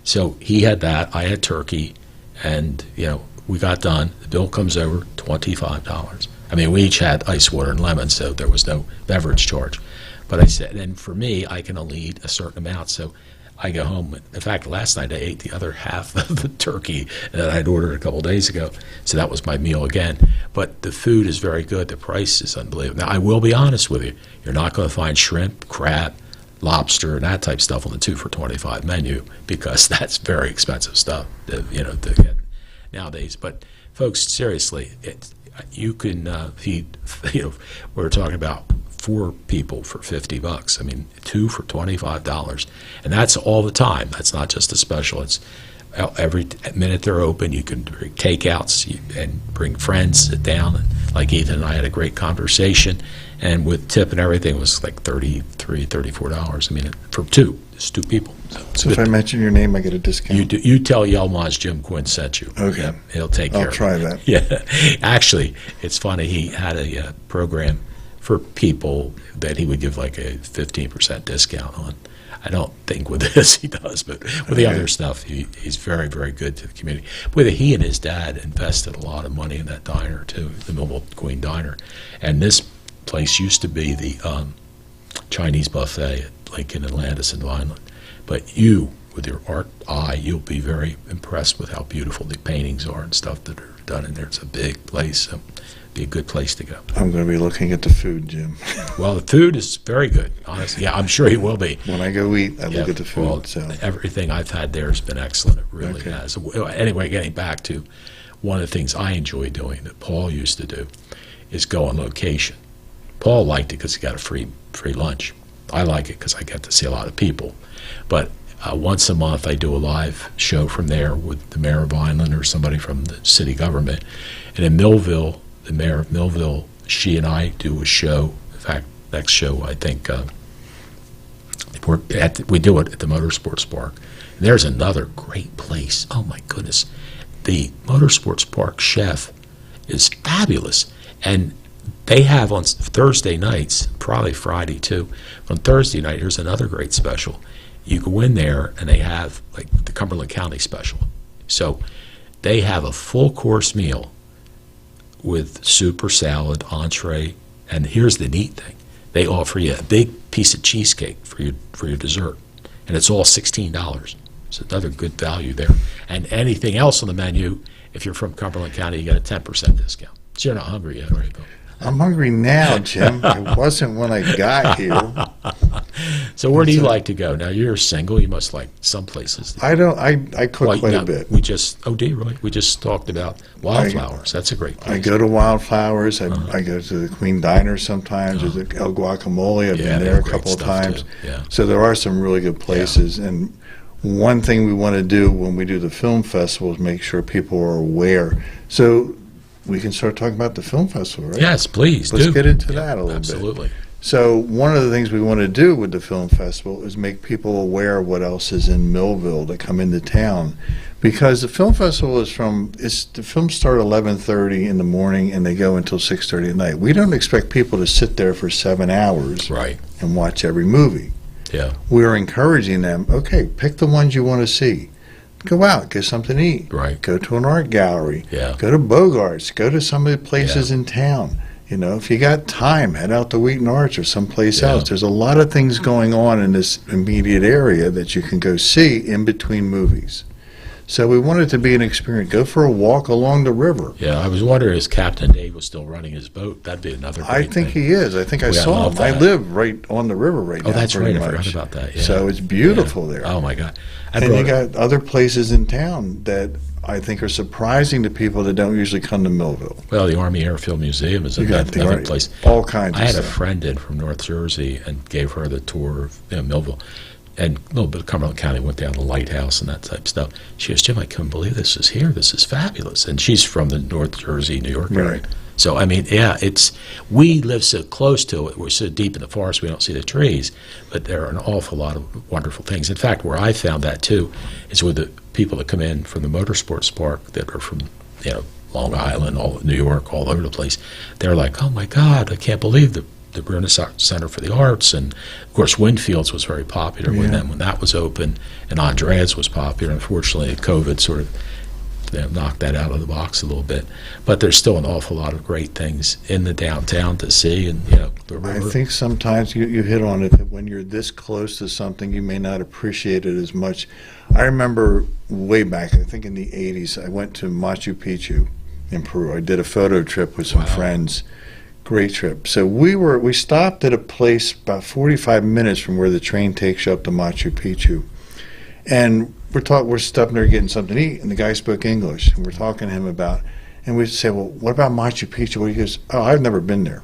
Speaker 1: So he had that. I had turkey, and you know, we got done. The bill comes over $25. I mean, we each had ice water and lemon, so there was no beverage charge. But I said, and for me, I can only eat a certain amount, so I go home. In fact, last night I ate the other half of the turkey that I'd ordered a couple days ago, so that was my meal again. But the food is very good. The price is unbelievable. Now, I will be honest with you. You're not going to find shrimp, crab, lobster, and that type of stuff on the 2 for $25 menu because that's very expensive stuff, to get nowadays. But folks, seriously, you can feed. We're talking about 4 people for $50. I mean, 2 for $25, and that's all the time. That's not just a special. It's every minute they're open. You can bring takeouts and bring friends, sit down, and like Ethan and I had a great conversation, and with tip and everything, it was like $33, $34. I mean, for 2. It's 2 people.
Speaker 2: So if I mention your name, I get a discount.
Speaker 1: You tell Yelmaz Jim Quinn sent you.
Speaker 2: Okay.
Speaker 1: Yeah, he'll take care of it.
Speaker 2: I'll try that.
Speaker 1: Yeah. Actually, it's funny. He had a program for people that he would give like a 15% discount on. I don't think with this he does, but with the other stuff, he's very, very good to the community. But he and his dad invested a lot of money in that diner, too, the Millville Queen Diner. And this place used to be the Chinese buffet at Lincoln and Landis and Vineland. But you, with your art eye, you'll be very impressed with how beautiful the paintings are and stuff that are done in there. It's a big place. So be a good place to go.
Speaker 2: I'm going to be looking at the food, Jim.
Speaker 1: Well, the food is very good, honestly. Yeah, I'm sure he will be.
Speaker 2: When I go eat, I look at the food.
Speaker 1: Well, everything I've had there has been excellent. It really has. Anyway, getting back to one of the things I enjoy doing that Paul used to do is go on location. Paul liked it because he got a free lunch. I like it because I get to see a lot of people. But once a month, I do a live show from there with the mayor of Vineland or somebody from the city government. And in Millville, the mayor of Millville, she and I do a show. In fact, next show, I think, we do it at the Motorsports Park. And there's another great place. Oh, my goodness. The Motorsports Park chef is fabulous. And they have on Thursday nights, probably Friday too, on Thursday night, here's another great special. You go in there and they have like the Cumberland County special. So they have a full course meal with soup or salad, entree, and here's the neat thing. They offer you a big piece of cheesecake for your dessert, and it's all $16. It's another good value there. And anything else on the menu, if you're from Cumberland County, you get a 10% discount. So you're not hungry yet, right, Bill?
Speaker 2: I'm hungry now, Jim. I wasn't when I got here.
Speaker 1: So where do you like to go? Now you're single. You must like some places.
Speaker 2: I don't. I cook quite a bit.
Speaker 1: We just. Oh, do you really? We just talked about Wildflowers. That's a great place.
Speaker 2: I go to Wildflowers. I go to the Queen Diner sometimes. Or the El Guacamole. I've been there a couple of times.
Speaker 1: Yeah.
Speaker 2: So there are some really good places. And one thing we want to do when we do the film festival is make sure people are aware. So we can start talking about the film festival, right?
Speaker 1: Yes, please.
Speaker 2: Let's get into that a little bit.
Speaker 1: Absolutely.
Speaker 2: So one of the things we want to do with the film festival is make people aware of what else is in Millville to come into town, because the film festival the films start at 11:30 in the morning and they go until 6:30 at night. We don't expect people to sit there for 7 hours and watch every movie.
Speaker 1: Yeah.
Speaker 2: We're encouraging them. Okay, pick the ones you want to see. Go out, get something to eat.
Speaker 1: Right.
Speaker 2: Go to an art gallery.
Speaker 1: Yeah.
Speaker 2: Go to Bogart's. Go to some of the places in town. You know, if you got time, head out to Wheaton Arts or someplace else. There's a lot of things going on in this immediate area that you can go see in between movies. So we want it to be an experience. Go for a walk along the river.
Speaker 1: Yeah, I was wondering, is Captain Dave was still running his boat? That'd be another great
Speaker 2: I think
Speaker 1: thing.
Speaker 2: he is. I think I saw him. I live right on the river right now.
Speaker 1: Oh, that's right.
Speaker 2: pretty
Speaker 1: I forgot
Speaker 2: much.
Speaker 1: about that. Yeah.
Speaker 2: So it's beautiful there.
Speaker 1: Oh, my God.
Speaker 2: And you got other places in town that I think are surprising to people that don't usually come to Millville.
Speaker 1: Well, the Army Airfield Museum is another place.
Speaker 2: All kinds of
Speaker 1: I had
Speaker 2: stuff.
Speaker 1: a friend in from North Jersey and gave her the tour of Millville. And a little bit of Cumberland County, went down to the lighthouse and that type of stuff. She goes, Jim, I couldn't believe this is here. This is fabulous. And she's from the North Jersey, New York area. So, I mean, yeah, we live so close to it. We're so deep in the forest, we don't see the trees. But there are an awful lot of wonderful things. In fact, where I found that, too, is with the people that come in from the motorsports park that are from, Long Island, New York, all over the place. They're like, oh, my God, I can't believe the Renaissance Center for the Arts, and of course Winfield's was very popular when that was open, and Andreas was popular. Unfortunately, COVID sort of knocked that out of the box a little bit, but there's still an awful lot of great things in the downtown to see, and the river.
Speaker 2: I think sometimes you hit on it, that when you're this close to something, you may not appreciate it as much. I remember way back, I think in the 80s, I went to Machu Picchu in Peru. I did a photo trip with some friends. Great trip. So we stopped at a place about 45 minutes from where the train takes you up to Machu Picchu, and we're stopping there getting something to eat, and the guy spoke English, and we're talking to him and we say, well, what about Machu Picchu? Well, he goes, oh, I've never been there,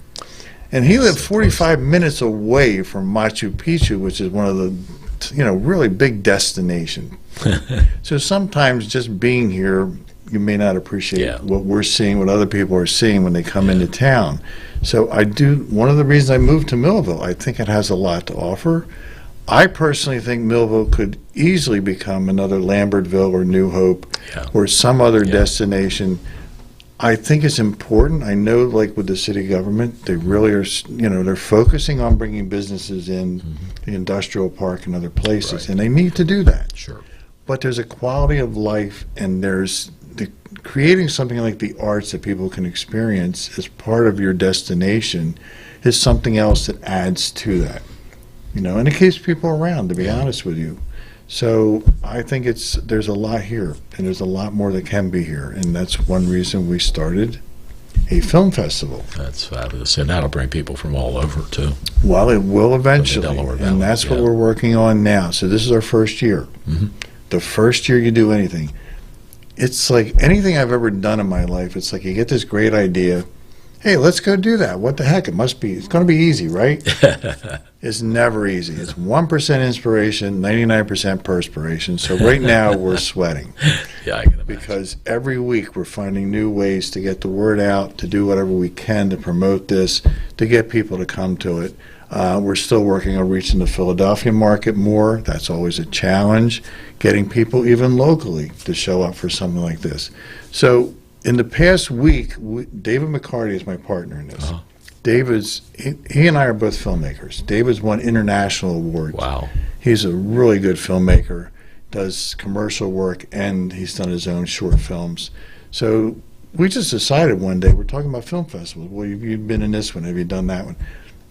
Speaker 2: and he lived 45 minutes away from Machu Picchu, which is one of the really big destination. So sometimes just being here, you may not appreciate what we're seeing, what other people are seeing when they come into town. So one of the reasons I moved to Millville, I think it has a lot to offer. I personally think Millville could easily become another Lambertville or New Hope or some other destination. I think it's important. I know, like with the city government, they really are, they're focusing on bringing businesses in the industrial park and other places, and they need to do that.
Speaker 1: Sure.
Speaker 2: But there's a quality of life, and there's creating something like the arts that people can experience as part of your destination is something else that adds to that, and it keeps people around, to be honest with you. So I think there's a lot here, and there's a lot more that can be here, and that's one reason we started a film festival.
Speaker 1: That's fabulous, and that'll bring people from all over too.
Speaker 2: Well, it will eventually,
Speaker 1: Delaware Valley,
Speaker 2: and that's what we're working on now. So this is our first year. The first year you do anything, it's like anything I've ever done in my life. It's like you get this great idea. Hey, let's go do that. What the heck? It's going to be easy, right? It's never easy. It's 1% inspiration, 99% perspiration. So right now we're sweating.
Speaker 1: Yeah, I can imagine.
Speaker 2: Because every week we're finding new ways to get the word out, to do whatever we can to promote this, to get people to come to it. We're still working on reaching the Philadelphia market more. That's always a challenge. Getting people even locally to show up for something like this. So in the past week, David McCarty is my partner in this. He and I are both filmmakers. David's won international awards.
Speaker 1: Wow.
Speaker 2: He's a really good filmmaker, does commercial work, and he's done his own short films. So we just decided one day, we're talking about film festivals. Well, you've been in this one. Have you done that one?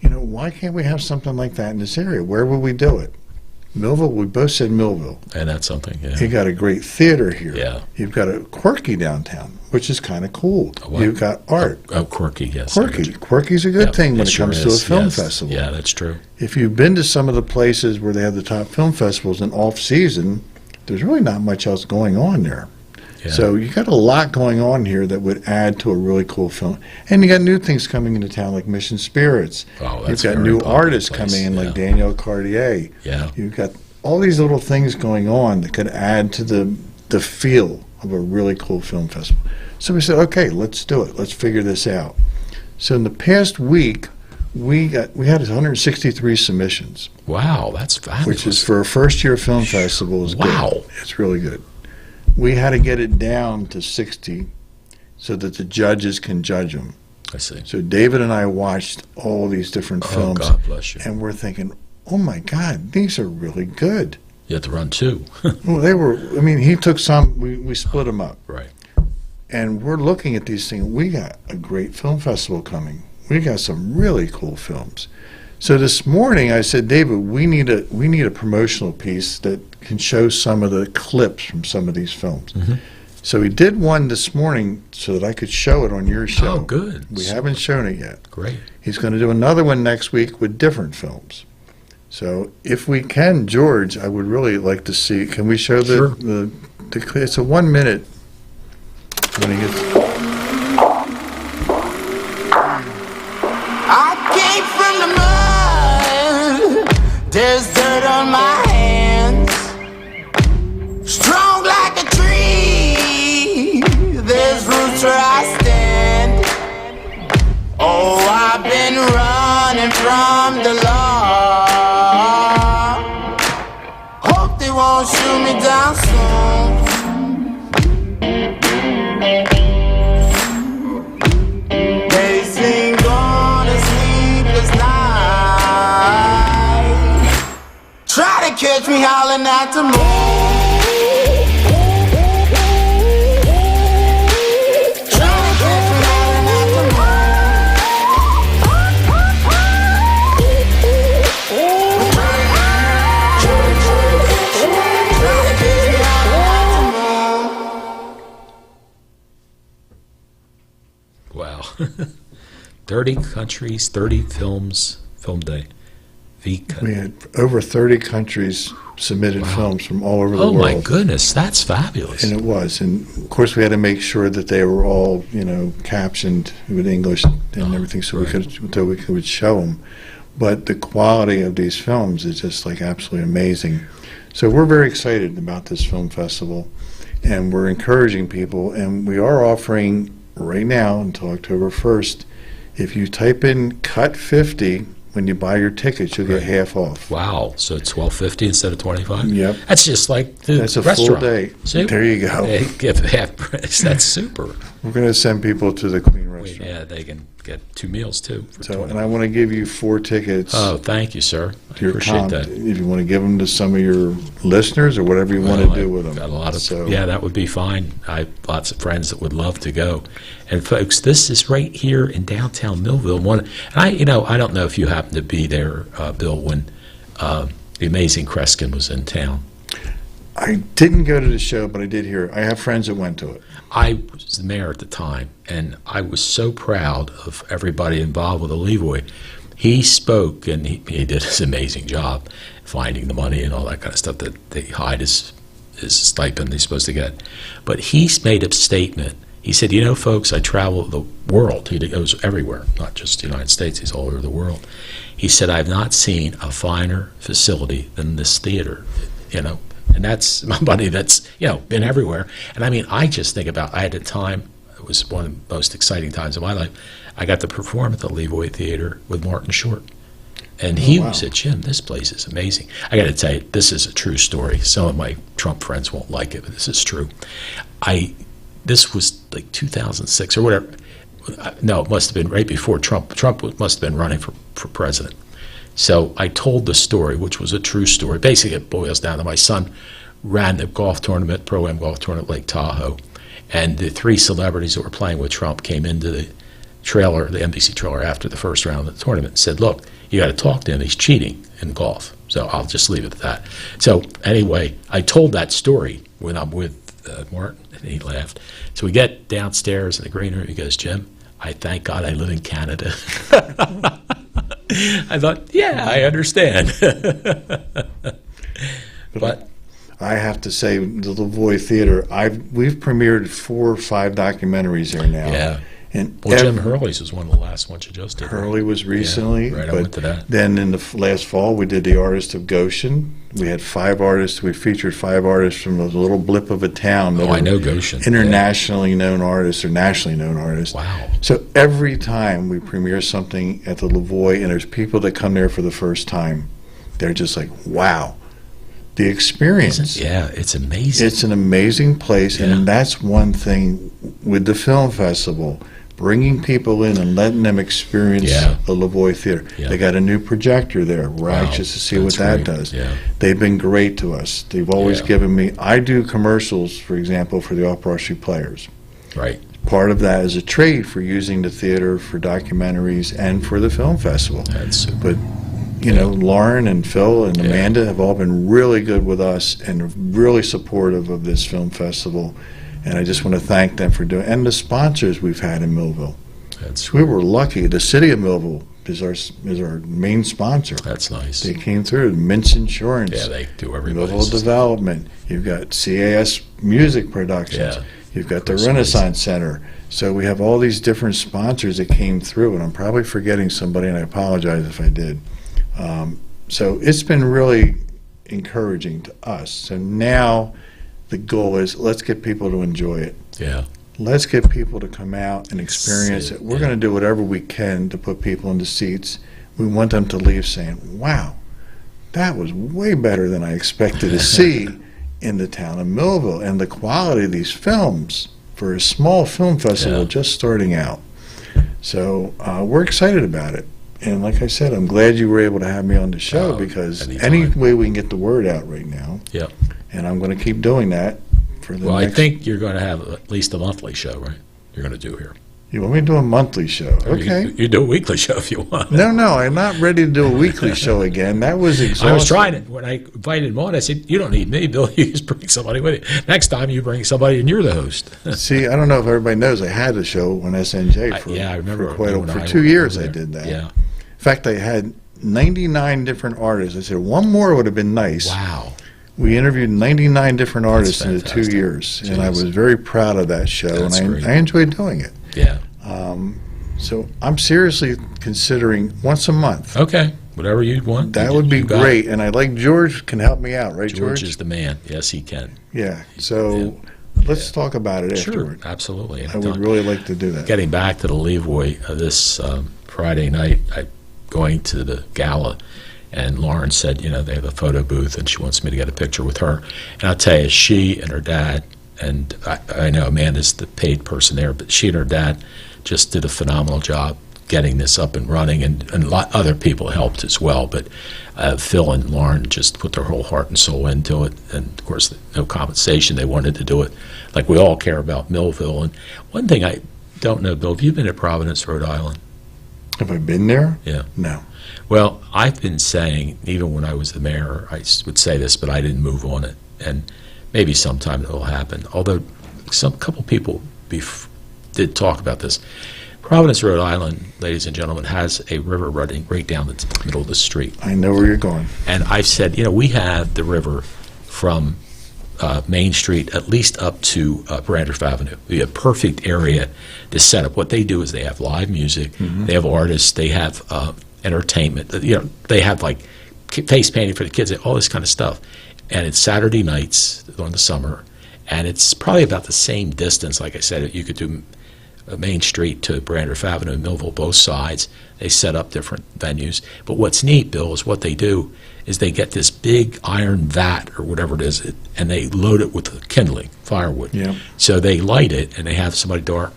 Speaker 2: Why can't we have something like that in this area? Where would we do it? Millville, we both said Millville.
Speaker 1: And that's something, yeah.
Speaker 2: You got a great theater here.
Speaker 1: Yeah.
Speaker 2: You've got a quirky downtown, which is kind of cool.
Speaker 1: What?
Speaker 2: You've got art.
Speaker 1: Oh, quirky, yes.
Speaker 2: Quirky. Quirky's a good thing when it comes to a film festival.
Speaker 1: Yeah, that's true.
Speaker 2: If you've been to some of the places where they have the top film festivals in off-season, there's really not much else going on there.
Speaker 1: Yeah.
Speaker 2: So you got a lot going on here that would add to a really cool film. And you got new things coming into town like Mission Spirits.
Speaker 1: Oh, that's
Speaker 2: You've got
Speaker 1: a very
Speaker 2: new
Speaker 1: popular
Speaker 2: artists
Speaker 1: place,
Speaker 2: coming in
Speaker 1: yeah.
Speaker 2: like Danielle Cartier.
Speaker 1: Yeah.
Speaker 2: You've got all these little things going on that could add to the feel of a really cool film festival. So we said, okay, let's do it. Let's figure this out. So in the past week, we had 163 submissions.
Speaker 1: Wow, that's fabulous.
Speaker 2: Which is for a first-year film festival is
Speaker 1: Wow.
Speaker 2: good. It's really good. We had to get it down to 60 so that the judges can judge them.
Speaker 1: I see.
Speaker 2: So David and I watched all these different films.
Speaker 1: Oh, God bless you.
Speaker 2: And we're thinking, oh my God, these are really good.
Speaker 1: You had to run two.
Speaker 2: Well, they were, I mean, he took some, we split them up.
Speaker 1: Right.
Speaker 2: And we're looking at these things. We got a great film festival coming. We got some really cool films. So this morning I said, David, we need a promotional piece that can show some of the clips from some of these films.
Speaker 1: Mm-hmm.
Speaker 2: So he did one this morning so that I could show it on your show.
Speaker 1: Oh, good.
Speaker 2: We haven't shown it yet.
Speaker 1: Great.
Speaker 2: He's going to do another one next week with different films. So if we can, George, I would really like to see. Can we show the it's a 1 minute when he gets.
Speaker 16: I came from the mud. There's dirt on my hands. Strong like a tree. There's roots where I stand. Oh, I've been running from the law. Hope they won't shoot me down soon. They sing on a sleepless night. Try to catch me howling at the moon.
Speaker 1: Wow. 30 countries, 30 films, film day.
Speaker 2: We had over 30 countries submitted films from all over the world.
Speaker 1: Oh my goodness, that's fabulous.
Speaker 2: And it was. And of course we had to make sure that they were all, captioned with English and everything so we could show them. But the quality of these films is just like absolutely amazing. So we're very excited about this film festival and we're encouraging people, and we are offering right now until October 1st, if you type in Cut 50 when you buy your tickets, you'll get half off.
Speaker 1: Wow, so it's $12.50 instead of $25?
Speaker 2: Yep.
Speaker 1: That's just like the
Speaker 2: That's a
Speaker 1: restaurant.
Speaker 2: full day.
Speaker 1: See?
Speaker 2: There you go.
Speaker 1: They give half price. That's super.
Speaker 2: We're going to send people to the Queen restaurant.
Speaker 1: Yeah, they can get 2 meals too. For
Speaker 2: And I want to give you 4 tickets.
Speaker 1: Oh, thank you, sir. I
Speaker 2: to your
Speaker 1: appreciate that.
Speaker 2: If you want to give them to some of your listeners or whatever you want to do with them.
Speaker 1: Got a lot of, yeah, that would be fine. I have lots of friends that would love to go. And folks, this is right here in downtown Millville. And I don't know if you happened to be there, Bill, when the amazing Kreskin was in town.
Speaker 2: I didn't go to the show, but I did hear it. I have friends that went to it.
Speaker 1: I was the mayor at the time, and I was so proud of everybody involved with the Levoy. He spoke, and he did his amazing job finding the money and all that kind of stuff that they hide his stipend he's supposed to get. But he made a statement. He said, folks, I travel the world. He goes everywhere, not just the United States. He's all over the world. He said, I've not seen a finer facility than this theater, And that's somebody that's, been everywhere. And I mean, I just think about, I had a time, it was one of the most exciting times of my life. I got to perform at the Levoy Theater with Martin Short. And he said, Jim, this place is amazing. I got to tell you, this is a true story. Some of my Trump friends won't like it, but this is true. This was like 2006 or whatever. No, it must have been right before Trump. Trump must have been running for president. So I told the story, which was a true story. Basically, it boils down to my son ran the golf tournament, Pro-Am golf tournament at Lake Tahoe, and the 3 celebrities that were playing with Trump came into the trailer, the NBC trailer, after the first round of the tournament and said, look, you got to talk to him. He's cheating in golf. So I'll just leave it at that. So anyway, I told that story when I'm with Martin, and he laughed. So we get downstairs in the green room. He goes, Jim, I thank God I live in Canada. I thought, yeah, I understand. But
Speaker 2: I have to say, the Levoy Theater, we've premiered 4 or 5 documentaries there now.
Speaker 1: Yeah.
Speaker 2: And
Speaker 1: well, Jim Hurley's was one of the last ones you just did.
Speaker 2: Hurley was recently.
Speaker 1: Yeah, right, I
Speaker 2: but
Speaker 1: went to that.
Speaker 2: Then in the last fall, we did The Artist of Goshen. We had 5 artists. We featured 5 artists from a little blip of a town.
Speaker 1: Oh, I know Goshen.
Speaker 2: Internationally known artists or nationally known artists.
Speaker 1: Wow.
Speaker 2: So every time we premiere something at the Levoy, and there's people that come there for the first time, they're just like, wow. The experience.
Speaker 1: Yeah, it's amazing.
Speaker 2: It's an amazing place, and that's one thing with the film festival. Bringing people in and letting them experience the Levoy Theater.
Speaker 1: Yeah.
Speaker 2: They got a new projector there. We're anxious to see what that does.
Speaker 1: Yeah.
Speaker 2: They've been great to us. They've always given me, I do commercials, for example, for the Off-Broad Street Players.
Speaker 1: Right.
Speaker 2: Part of that is a trade for using the theater for documentaries and for the film festival.
Speaker 1: That's super.
Speaker 2: But, you know, Lauren and Phil and Amanda have all been really good with us and really supportive of this film festival. And I just want to thank them for doing, and the sponsors we've had in Millville. We were lucky. The city of Millville is our main sponsor.
Speaker 1: That's nice.
Speaker 2: They came through. Mintz Insurance.
Speaker 1: Yeah, they do everybody's.
Speaker 2: Millville Development. You've got CAS Music Productions.
Speaker 1: Yeah.
Speaker 2: You've got the Renaissance Center. So we have all these different sponsors that came through, and I'm probably forgetting somebody, and I apologize if I did. So it's been really encouraging to us. So now the goal is, let's get people to enjoy it.
Speaker 1: Yeah.
Speaker 2: Let's get people to come out and experience it. We're going to do whatever we can to put people in the seats. We want them to leave saying, wow, that was way better than I expected to see in the town of Millville. And the quality of these films for a small film festival just starting out. So we're excited about it. And like I said, I'm glad you were able to have me on the show because any way we can get the word out right now.
Speaker 1: Yeah.
Speaker 2: And I'm going to keep doing that for the
Speaker 1: next.
Speaker 2: I
Speaker 1: think you're going to have at least a monthly show, right? You're going to do here.
Speaker 2: You want me to do a monthly show? Okay.
Speaker 1: You do a weekly show if you want.
Speaker 2: No, I'm not ready to do a weekly show again. That was exhausting.
Speaker 1: I was trying it. When I invited him on, I said, you don't need me, Bill. You just bring somebody with you. Next time you bring somebody and you're the host.
Speaker 2: See, I don't know if everybody knows I had a show on SNJ for,
Speaker 1: I remember
Speaker 2: for 2 years I did that.
Speaker 1: Yeah.
Speaker 2: In fact, I had 99 different artists. I said, one more would have been nice.
Speaker 1: Wow.
Speaker 2: We interviewed 99 different artists in the 2 years, and I was very proud of that show, and I enjoyed doing it.
Speaker 1: Yeah.
Speaker 2: So I'm seriously considering once a month.
Speaker 1: Okay, whatever you want.
Speaker 2: That would be great, and I like George can help me out, right, George?
Speaker 1: George is the man. Yes, he can.
Speaker 2: Yeah, so let's talk about it afterward.
Speaker 1: Sure, absolutely.
Speaker 2: I would really like to do that.
Speaker 1: Getting back to the Levoy, this Friday night, I'm going to the gala, and Lauren said, they have a photo booth, and she wants me to get a picture with her. And I'll tell you, she and her dad, and I know Amanda's the paid person there, but she and her dad just did a phenomenal job getting this up and running, and a lot other people helped as well. But Phil and Lauren just put their whole heart and soul into it, and of course, no compensation. They wanted to do it like we all care about Millville. And one thing I don't know, Bill, have you been to Providence, Rhode Island?
Speaker 2: Have I been there?
Speaker 1: Yeah.
Speaker 2: No.
Speaker 1: Well, I've been saying, even when I was the mayor, I would say this, but I didn't move on it. And maybe sometime it will happen. Although a couple people did talk about this. Providence, Rhode Island, ladies and gentlemen, has a river running right down the middle of the street.
Speaker 2: I know where you're going.
Speaker 1: And I've said, we have the river from Main Street at least up to Randolph Avenue. We have a perfect area to set up. What they do is they have live music, they have artists, they have entertainment. They have like face painting for the kids, all this kind of stuff. And it's Saturday nights during the summer, and it's probably about the same distance. Like I said, you could do Main Street to Randolph Avenue and Millville, both sides. They set up different venues. But what's neat, Bill, is what they do is they get this big iron vat or whatever it is, and they load it with kindling, firewood.
Speaker 2: Yeah.
Speaker 1: So they light it, and they have somebody dark,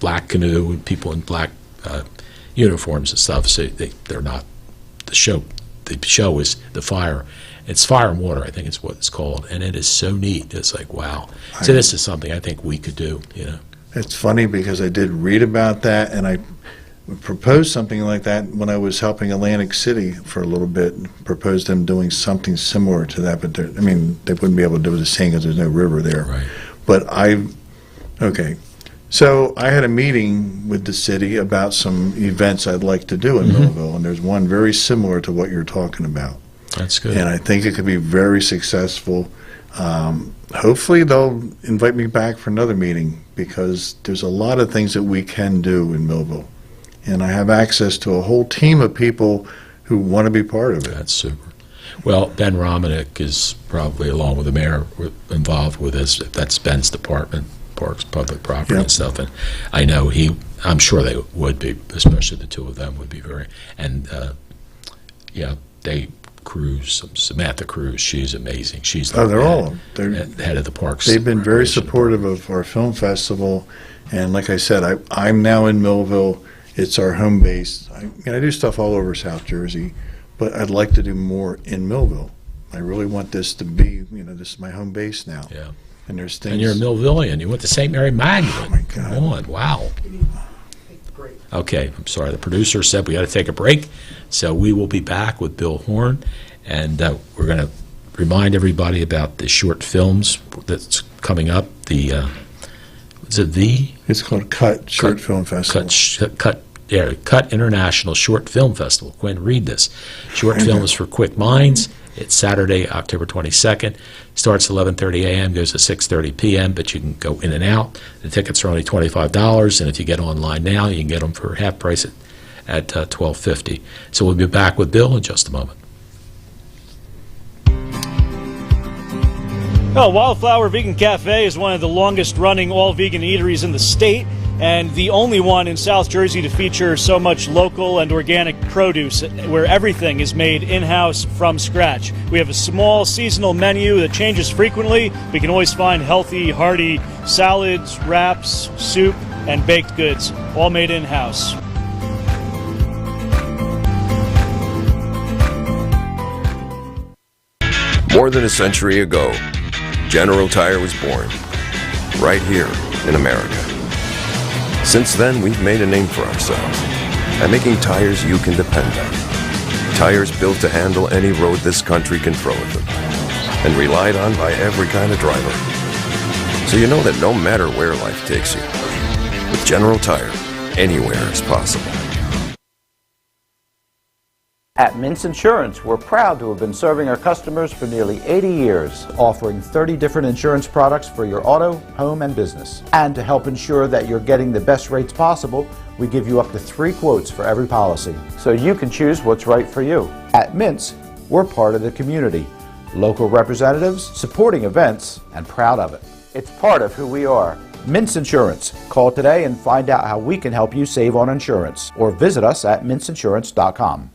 Speaker 1: black canoe, and people in black uniforms and stuff. So they're not the show. The show is the fire. It's Fire and Water, I think it's what it's called, and it is so neat. It's like, wow. So this is something I think we could do,
Speaker 2: It's funny because I did read about that, and proposed something like that when I was helping Atlantic City for a little bit. Proposed them doing something similar to that, but I mean, they wouldn't be able to do the same because there's no river there.
Speaker 1: Right.
Speaker 2: But okay. So I had a meeting with the city about some events I'd like to do in Millville, and there's one very similar to what you're talking about.
Speaker 1: That's good.
Speaker 2: And I think it could be very successful. Hopefully they'll invite me back for another meeting, because there's a lot of things that we can do in Millville. And I have access to a whole team of people who want to be part of it.
Speaker 1: That's super. Well, Ben Romanek is probably, along with the mayor, involved with this. That's Ben's department, Parks, Public Property and stuff. And I know I'm sure they would be, especially the two of them would be very, and they cruise, Samantha Cruz, she's amazing. She's
Speaker 2: they're
Speaker 1: head of the parks.
Speaker 2: They've been very supportive of our film festival. And like I said, I'm now in Millville. It's our home base. I do stuff all over South Jersey, but I'd like to do more in Millville. I really want this to be, this is my home base now.
Speaker 1: Yeah.
Speaker 2: And there's things.
Speaker 1: And you're a Millvillian. You went to St. Mary Magdalene.
Speaker 2: Oh, my God.
Speaker 1: Come on. Wow. Okay. I'm sorry. The producer said we got to take a break. So we will be back with Bill Horin, and we're going to remind everybody about the short films that's coming up.
Speaker 2: It's called Cut Short Film Festival.
Speaker 1: Cut International Short Film Festival. Quinn, read this. Short Films for Quick Minds. It's Saturday, October 22nd. Starts at 11:30 a.m., goes to 6:30 p.m., but you can go in and out. The tickets are only $25, and if you get online now, you can get them for half price at $12.50. So we'll be back with Bill in just a moment.
Speaker 6: Well, Wildflower Vegan Cafe is one of the longest-running all-vegan eateries in the state, and the only one in South Jersey to feature so much local and organic produce, where everything is made in-house from scratch. We have a small seasonal menu that changes frequently. We can always find healthy, hearty salads, wraps, soup, and baked goods, all made in-house.
Speaker 17: More than a century ago, General Tire was born, right here in America. Since then, we've made a name for ourselves by making tires you can depend on. Tires built to handle any road this country can throw at them, and relied on by every kind of driver. So you know that no matter where life takes you, with General Tire, anywhere is possible.
Speaker 18: At Mintz Insurance, we're proud to have been serving our customers for nearly 80 years, offering 30 different insurance products for your auto, home, and business. And to help ensure that you're getting the best rates possible, we give you up to 3 quotes for every policy, so you can choose what's right for you. At Mintz, we're part of the community, local representatives, supporting events, and proud of it. It's part of who we are. Mintz Insurance. Call today and find out how we can help you save on insurance, or visit us at mintzinsurance.com.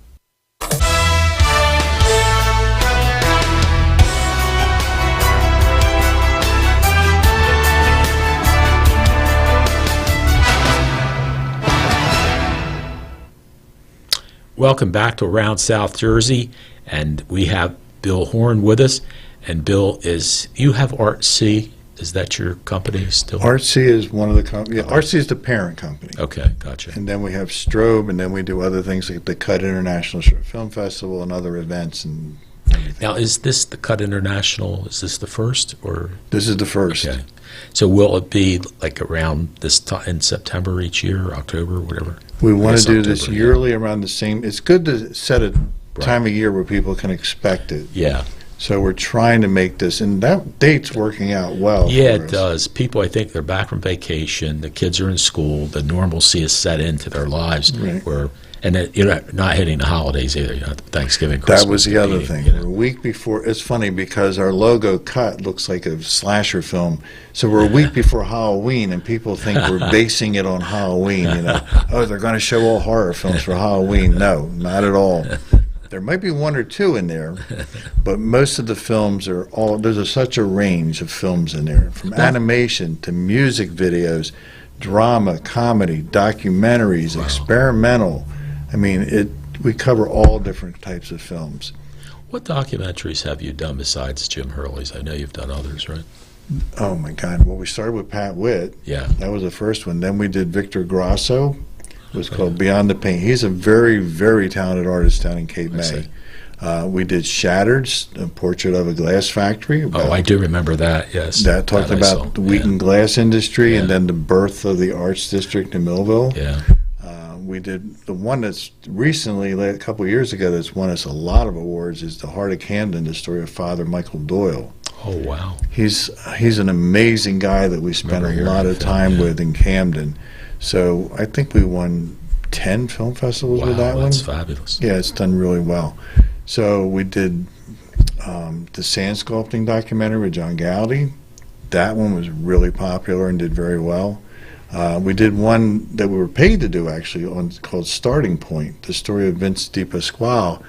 Speaker 1: Welcome back to Around South Jersey, and we have Bill Horin with us. And Bill, you have ArtC. Is that your company still?
Speaker 2: ArtC is one of the companies. Yeah, ArtC is the parent company.
Speaker 1: Okay, gotcha.
Speaker 2: And then we have Strobe, and then we do other things like the Cut International Short Film Festival and other events and everything.
Speaker 1: Now, is this the Cut International? Is this the first, or?
Speaker 2: This is the first.
Speaker 1: Okay. So will it be like around this time in September each year, October, whatever?
Speaker 2: We want to do this yearly around the same. It's good to set a time of year where people can expect it.
Speaker 1: Yeah.
Speaker 2: So we're trying to make this, and that date's working out well.
Speaker 1: Yeah, it does. People, I think, they're back from vacation. The kids are in school. The normalcy is set into their lives.
Speaker 2: Right.
Speaker 1: And you're not hitting the holidays either. You know, Thanksgiving, Christmas.
Speaker 2: That was the other thing. We're a week before. It's funny because our logo Cut looks like a slasher film. So we're a week before Halloween, and people think we're basing it on Halloween. Oh, they're going to show all horror films for Halloween. No, not at all. There might be 1 or 2 in there, but most of the films are all. There's such a range of films in there, from animation to music videos, drama, comedy, documentaries, experimental. I mean, we cover all different types of films.
Speaker 1: What documentaries have you done besides Jim Hurley's? I know you've done others, right?
Speaker 2: Oh, my God. Well, we started with Pat Witt.
Speaker 1: Yeah.
Speaker 2: That was the first one. Then we did Victor Grasso. It was called Beyond the Paint. He's a very, very talented artist down in Cape May. We did Shattered, a portrait of a glass factory.
Speaker 1: Oh, I do remember that, yes.
Speaker 2: That talked
Speaker 1: I saw.
Speaker 2: about the Wheaton glass industry and then the birth of the arts district in Millville.
Speaker 1: Yeah.
Speaker 2: We did the one that's recently, a couple of years ago, that's won us a lot of awards, is The Heart of Camden, the story of Father Michael Doyle.
Speaker 1: Oh, wow.
Speaker 2: He's an amazing guy that we spent a lot of time with in Camden. So I think we won 10 film festivals with that one.
Speaker 1: That's fabulous.
Speaker 2: Yeah, it's done really well. So we did the sand sculpting documentary with John Gowdy. That one was really popular and did very well. We did one that we were paid to do, actually, called Starting Point, the story of Vince DiPasquale,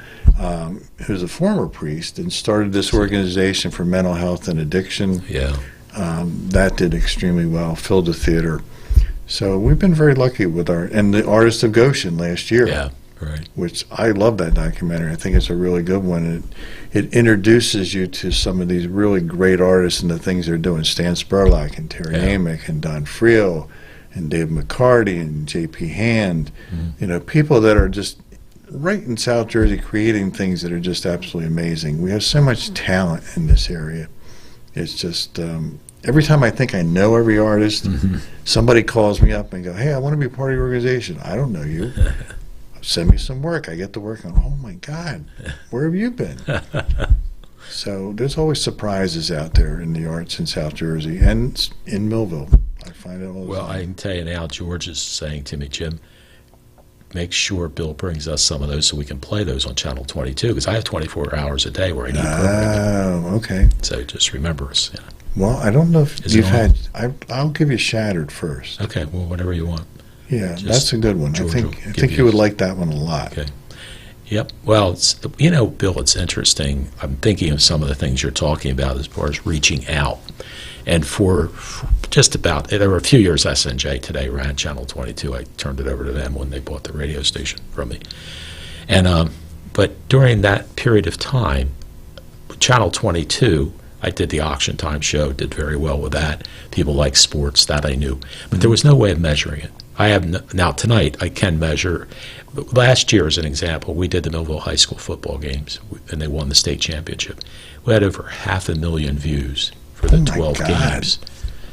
Speaker 2: who's a former priest and started this organization for mental health and addiction.
Speaker 1: Yeah.
Speaker 2: That did extremely well, filled the theater. So we've been very lucky with and the Artist of Goshen last year.
Speaker 1: Yeah, right.
Speaker 2: Which I love that documentary. I think it's a really good one. It introduces you to some of these really great artists and the things they're doing. Stan Spurlock and Terry Amick and Don Friel and Dave McCarty and J.P. Hand, people that are just right in South Jersey creating things that are just absolutely amazing. We have so much talent in this area. It's just, every time I think I know every artist, somebody calls me up and go, hey, I want to be part of your organization. I don't know you. Send me some work. I get to work on, oh my God, where have you been? So there's always surprises out there in the arts in South Jersey and in Millville. I find it all the
Speaker 1: Well,
Speaker 2: time.
Speaker 1: I can tell you now, George is saying to me, Jim, make sure Bill brings us some of those so we can play those on Channel 22, because I have 24 hours a day where I need programming.
Speaker 2: Oh, okay.
Speaker 1: So just remember us. Yeah.
Speaker 2: Well, I don't know if
Speaker 1: Is
Speaker 2: you've
Speaker 1: it
Speaker 2: had. I'll give you Shattered first.
Speaker 1: Okay, well, whatever you want.
Speaker 2: Yeah,
Speaker 1: Just
Speaker 2: that's a good one.
Speaker 1: George
Speaker 2: I
Speaker 1: will
Speaker 2: think
Speaker 1: give
Speaker 2: you would like that one a lot.
Speaker 1: Okay. Yep. Well, Bill, it's interesting. I'm thinking of some of the things you're talking about as far as reaching out. And for just about, there were a few years SNJ today ran Channel 22. I turned it over to them when they bought the radio station from me. And but during that period of time, Channel 22, I did the Auction Time show, did very well with that. People like sports, that I knew. But there was no way of measuring it. Now tonight I can measure. Last year, as an example, we did the Millville High School football games, and they won the state championship. We had over 500,000 views for the 12 games.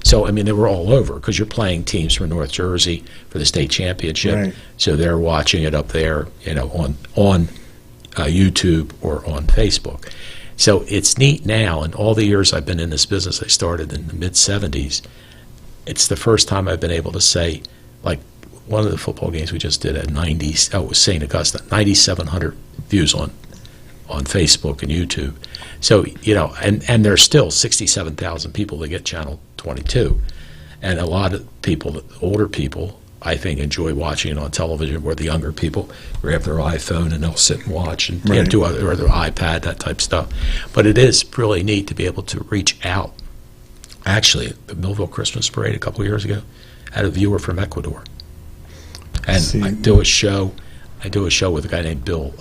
Speaker 1: So, I mean, they were all over, because you're playing teams from North Jersey for the state championship.
Speaker 2: Right.
Speaker 1: So they're watching it up there, on YouTube or on Facebook. So it's neat now, and all the years I've been in this business, I started in the mid-'70s, it's the first time I've been able to say, like, one of the football games we just did at it was St. Augusta, 9,700 views on Facebook and YouTube. So, and there's still 67,000 people that get Channel 22. And a lot of people, older people, I think, enjoy watching it on television, where the younger people grab their iPhone and they'll sit and watch and do other, or their iPad, that type of stuff. But it is really neat to be able to reach out. Actually, the Millville Christmas Parade a couple of years ago had a viewer from Ecuador. And I do a show with a guy named Bill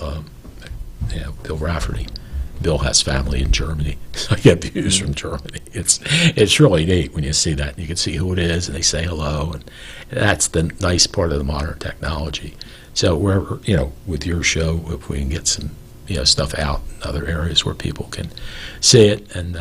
Speaker 1: Rafferty. Bill has family in Germany, so I get views from Germany. It's really neat when you see that. You can see who it is, and they say hello, and that's the nice part of the modern technology. So wherever, with your show, if we can get some, stuff out in other areas where people can see it and,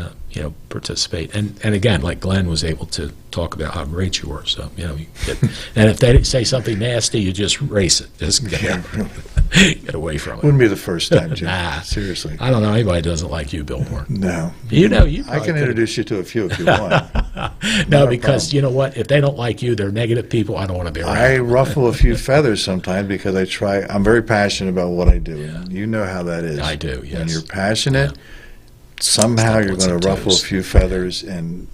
Speaker 1: participate. And again, like Glenn was able to talk about how great you were. So, you get, and if they say something nasty, you just erase it. Just get away from it.
Speaker 2: Wouldn't be the first time, Jim.
Speaker 1: Nah.
Speaker 2: Seriously.
Speaker 1: I don't know anybody that doesn't like you, Bill Moore.
Speaker 2: No.
Speaker 1: I
Speaker 2: can introduce you to a few if you want.
Speaker 1: No, because you know what? If they don't like you, they're negative people. I don't want to be around.
Speaker 2: I ruffle a few feathers sometimes because I'm very passionate about what I do. Yeah. You know how that is.
Speaker 1: I do, yes.
Speaker 2: When you're passionate, somehow you're going to ruffle a few feathers, and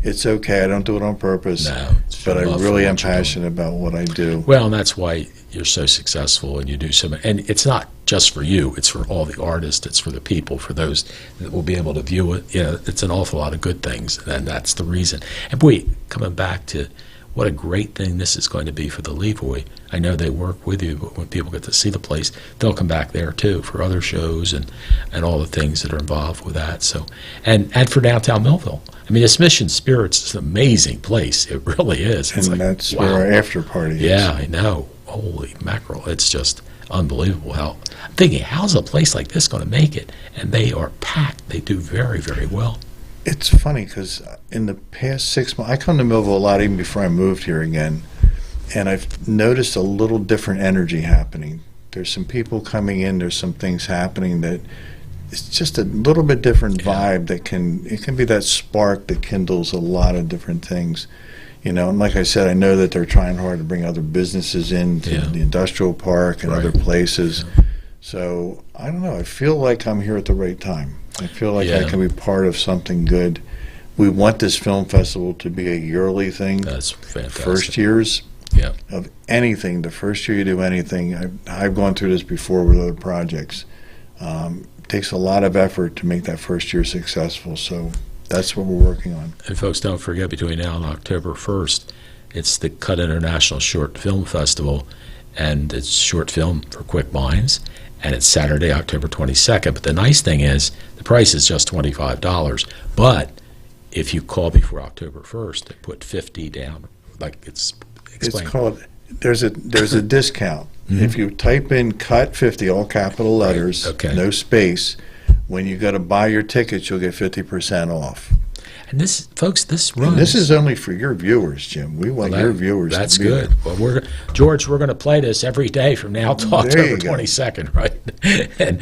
Speaker 2: it's okay. I don't do it on purpose.
Speaker 1: No,
Speaker 2: but I really am passionate about what I do.
Speaker 1: Well, and that's why you're so successful, and you do so much. And it's not just for you. It's for all the artists. It's for the people, for those that will be able to view it. It's an awful lot of good things, and that's the reason. And boy, coming back to what a great thing this is going to be for the Levoy. I know they work with you, but when people get to see the place, they'll come back there too for other shows and all the things that are involved with that. So, and for downtown Millville. I mean, this Mission Spirits is an amazing place. It really is. It's
Speaker 2: and
Speaker 1: like,
Speaker 2: that's
Speaker 1: wow.
Speaker 2: where our after party is.
Speaker 1: Yeah, I know. holy mackerel, it's just unbelievable. I'm thinking, how's a place like this going to make it? And they are packed. They do very, very well.
Speaker 2: It's funny because in the past 6 months, I come to Millville a lot even before I moved here again, and I've noticed a little different energy happening. There's some people coming in, there's some things happening that it's just a little bit different vibe that can be that spark that kindles a lot of different things. You know, and like I said, I know that they're trying hard to bring other businesses into the industrial park and other places. So, I don't know, I feel like I'm here at the right time. I feel like I can be part of something good. We want this film festival to be a yearly thing.
Speaker 1: That's fantastic.
Speaker 2: First years of anything, the first year you do anything, I've gone through this before with other projects. It takes a lot of effort to make that first year successful, so that's what we're working on.
Speaker 1: And folks, don't forget, between now and October 1st, it's the Cut International Short Film Festival, and it's short film for quick minds, and it's Saturday, October 22nd. But the nice thing is, the price is just $25. But if you call before October 1st, they put $50 down. Like it's
Speaker 2: called. There's a discount. If you type in "cut 50" all capital letters, no space, when you go to buy your tickets, you'll get 50% off.
Speaker 1: And this, folks, this runs.
Speaker 2: And this is only for your viewers, Jim. We want your viewers.
Speaker 1: That's
Speaker 2: to be
Speaker 1: good.
Speaker 2: there.
Speaker 1: Well, George, we're going to play this every day from now to October 22nd, right? And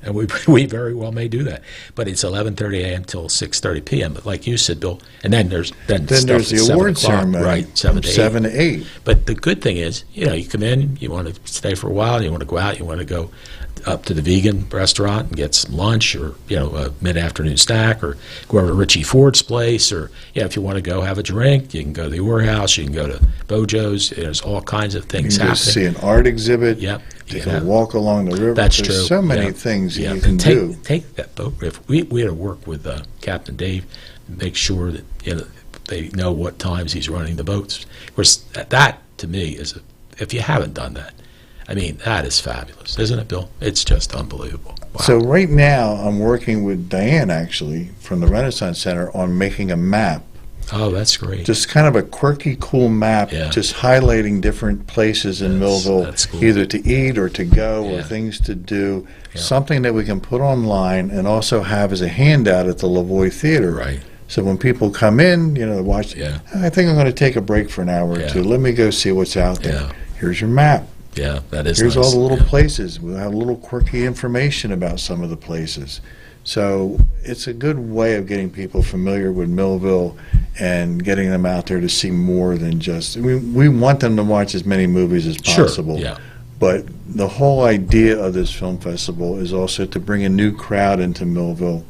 Speaker 1: and we very well may do that. But it's 11:30 a.m. till 6:30 p.m. But like you said, Bill, and then there's
Speaker 2: the award ceremony,
Speaker 1: right? 7 to 8.
Speaker 2: 8.
Speaker 1: But the good thing is, you come in, you want to stay for a while, you want to go out, you want to go up to the vegan restaurant and get some lunch, or a mid-afternoon snack, or go over to Richie Ford's place, or if you want to go have a drink, you can go to the Orr House, you can go to Bojo's. There's all kinds of things happening.
Speaker 2: You can see an art exhibit.
Speaker 1: Yep.
Speaker 2: Take a walk along the river.
Speaker 1: That's
Speaker 2: There's
Speaker 1: true.
Speaker 2: so many things you can do.
Speaker 1: Take that boat. If we had to work with Captain Dave, make sure that they know what times he's running the boats. Of course, that to me is if you haven't done that, I mean, that is fabulous, isn't it, Bill? It's just unbelievable. Wow.
Speaker 2: So right now, I'm working with Diane, actually, from the Renaissance Center on making a map.
Speaker 1: Oh, that's great.
Speaker 2: Just kind of a quirky, cool map, just highlighting different places in Millville,
Speaker 1: cool.
Speaker 2: either to eat or to go or things to do, something that we can put online and also have as a handout at the Levoy Theater.
Speaker 1: Right.
Speaker 2: So when people come in, watch, I think I'm going to take a break for an hour or two. Let me go see what's out there. Here's your map.
Speaker 1: Yeah, that is
Speaker 2: Here's
Speaker 1: nice.
Speaker 2: all the little places. We'll have a little quirky information about some of the places. So it's a good way of getting people familiar with Millville and getting them out there to see more than just... We want them to watch as many movies as possible.
Speaker 1: Sure,
Speaker 2: but the whole idea of this film festival is also to bring a new crowd into Millville.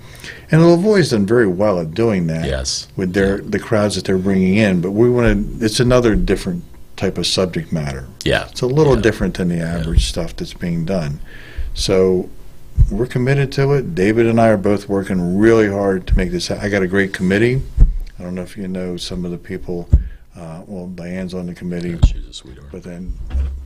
Speaker 2: And Levoy's done very well at doing that with the crowds that they're bringing in. But we want to... It's another different type of subject matter.
Speaker 1: Yeah.
Speaker 2: It's a little different than the average stuff that's being done. So we're committed to it. David and I are both working really hard to make this happen. I got a great committee. I don't know if you know some of the people. Diane's on the committee.
Speaker 1: She's a sweetheart.
Speaker 2: But then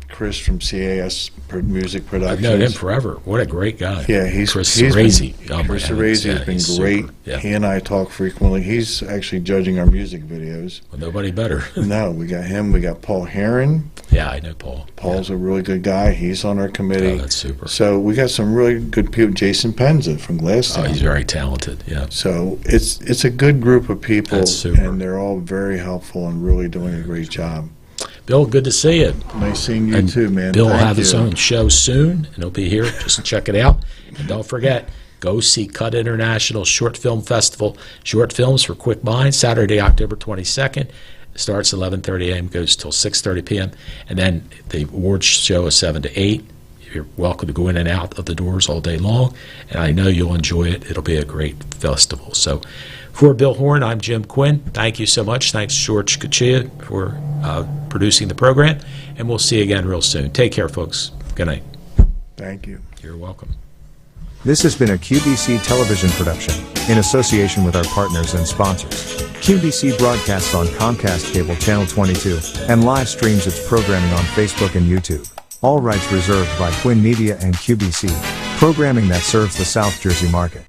Speaker 2: Chris from CAS Music Productions.
Speaker 1: I've known him forever. What a great guy.
Speaker 2: Yeah,
Speaker 1: Chris Arezzi.
Speaker 2: Chris Arezzi has been great.
Speaker 1: Yeah.
Speaker 2: He and I talk frequently. He's actually judging our music videos.
Speaker 1: Well, nobody better.
Speaker 2: No, we got him. We got Paul Horin.
Speaker 1: Yeah, I know Paul.
Speaker 2: Paul's a really good guy. He's on our committee.
Speaker 1: Oh, that's super.
Speaker 2: So we got some really good people. Jason Penza from Glasstown.
Speaker 1: Oh, he's very talented. Yeah.
Speaker 2: So it's a good group of people,
Speaker 1: That's super.
Speaker 2: and they're all very helpful and really doing a great job.
Speaker 1: Bill, good to see you.
Speaker 2: Nice seeing you too, man.
Speaker 1: Bill will
Speaker 2: Thank
Speaker 1: have his
Speaker 2: you.
Speaker 1: own show soon, and he'll be here. Just check it out. And don't forget, go see Cut International Short Film Festival. Short films for quick minds, Saturday, October 22nd. Starts 11:30 a.m., goes till 6:30 p.m. And then the awards show is 7 to 8. You're welcome to go in and out of the doors all day long, and I know you'll enjoy it. It'll be a great festival. So for Bill Horin, I'm Jim Quinn. Thank you so much. Thanks, George Kachia, for producing the program, and we'll see you again real soon. Take care, folks. Good night.
Speaker 2: Thank you.
Speaker 1: You're welcome.
Speaker 4: This has been a QBC television production, in association with our partners and sponsors. QBC broadcasts on Comcast Cable Channel 22, and live streams its programming on Facebook and YouTube. All rights reserved by Quinn Media and QBC, programming that serves the South Jersey market.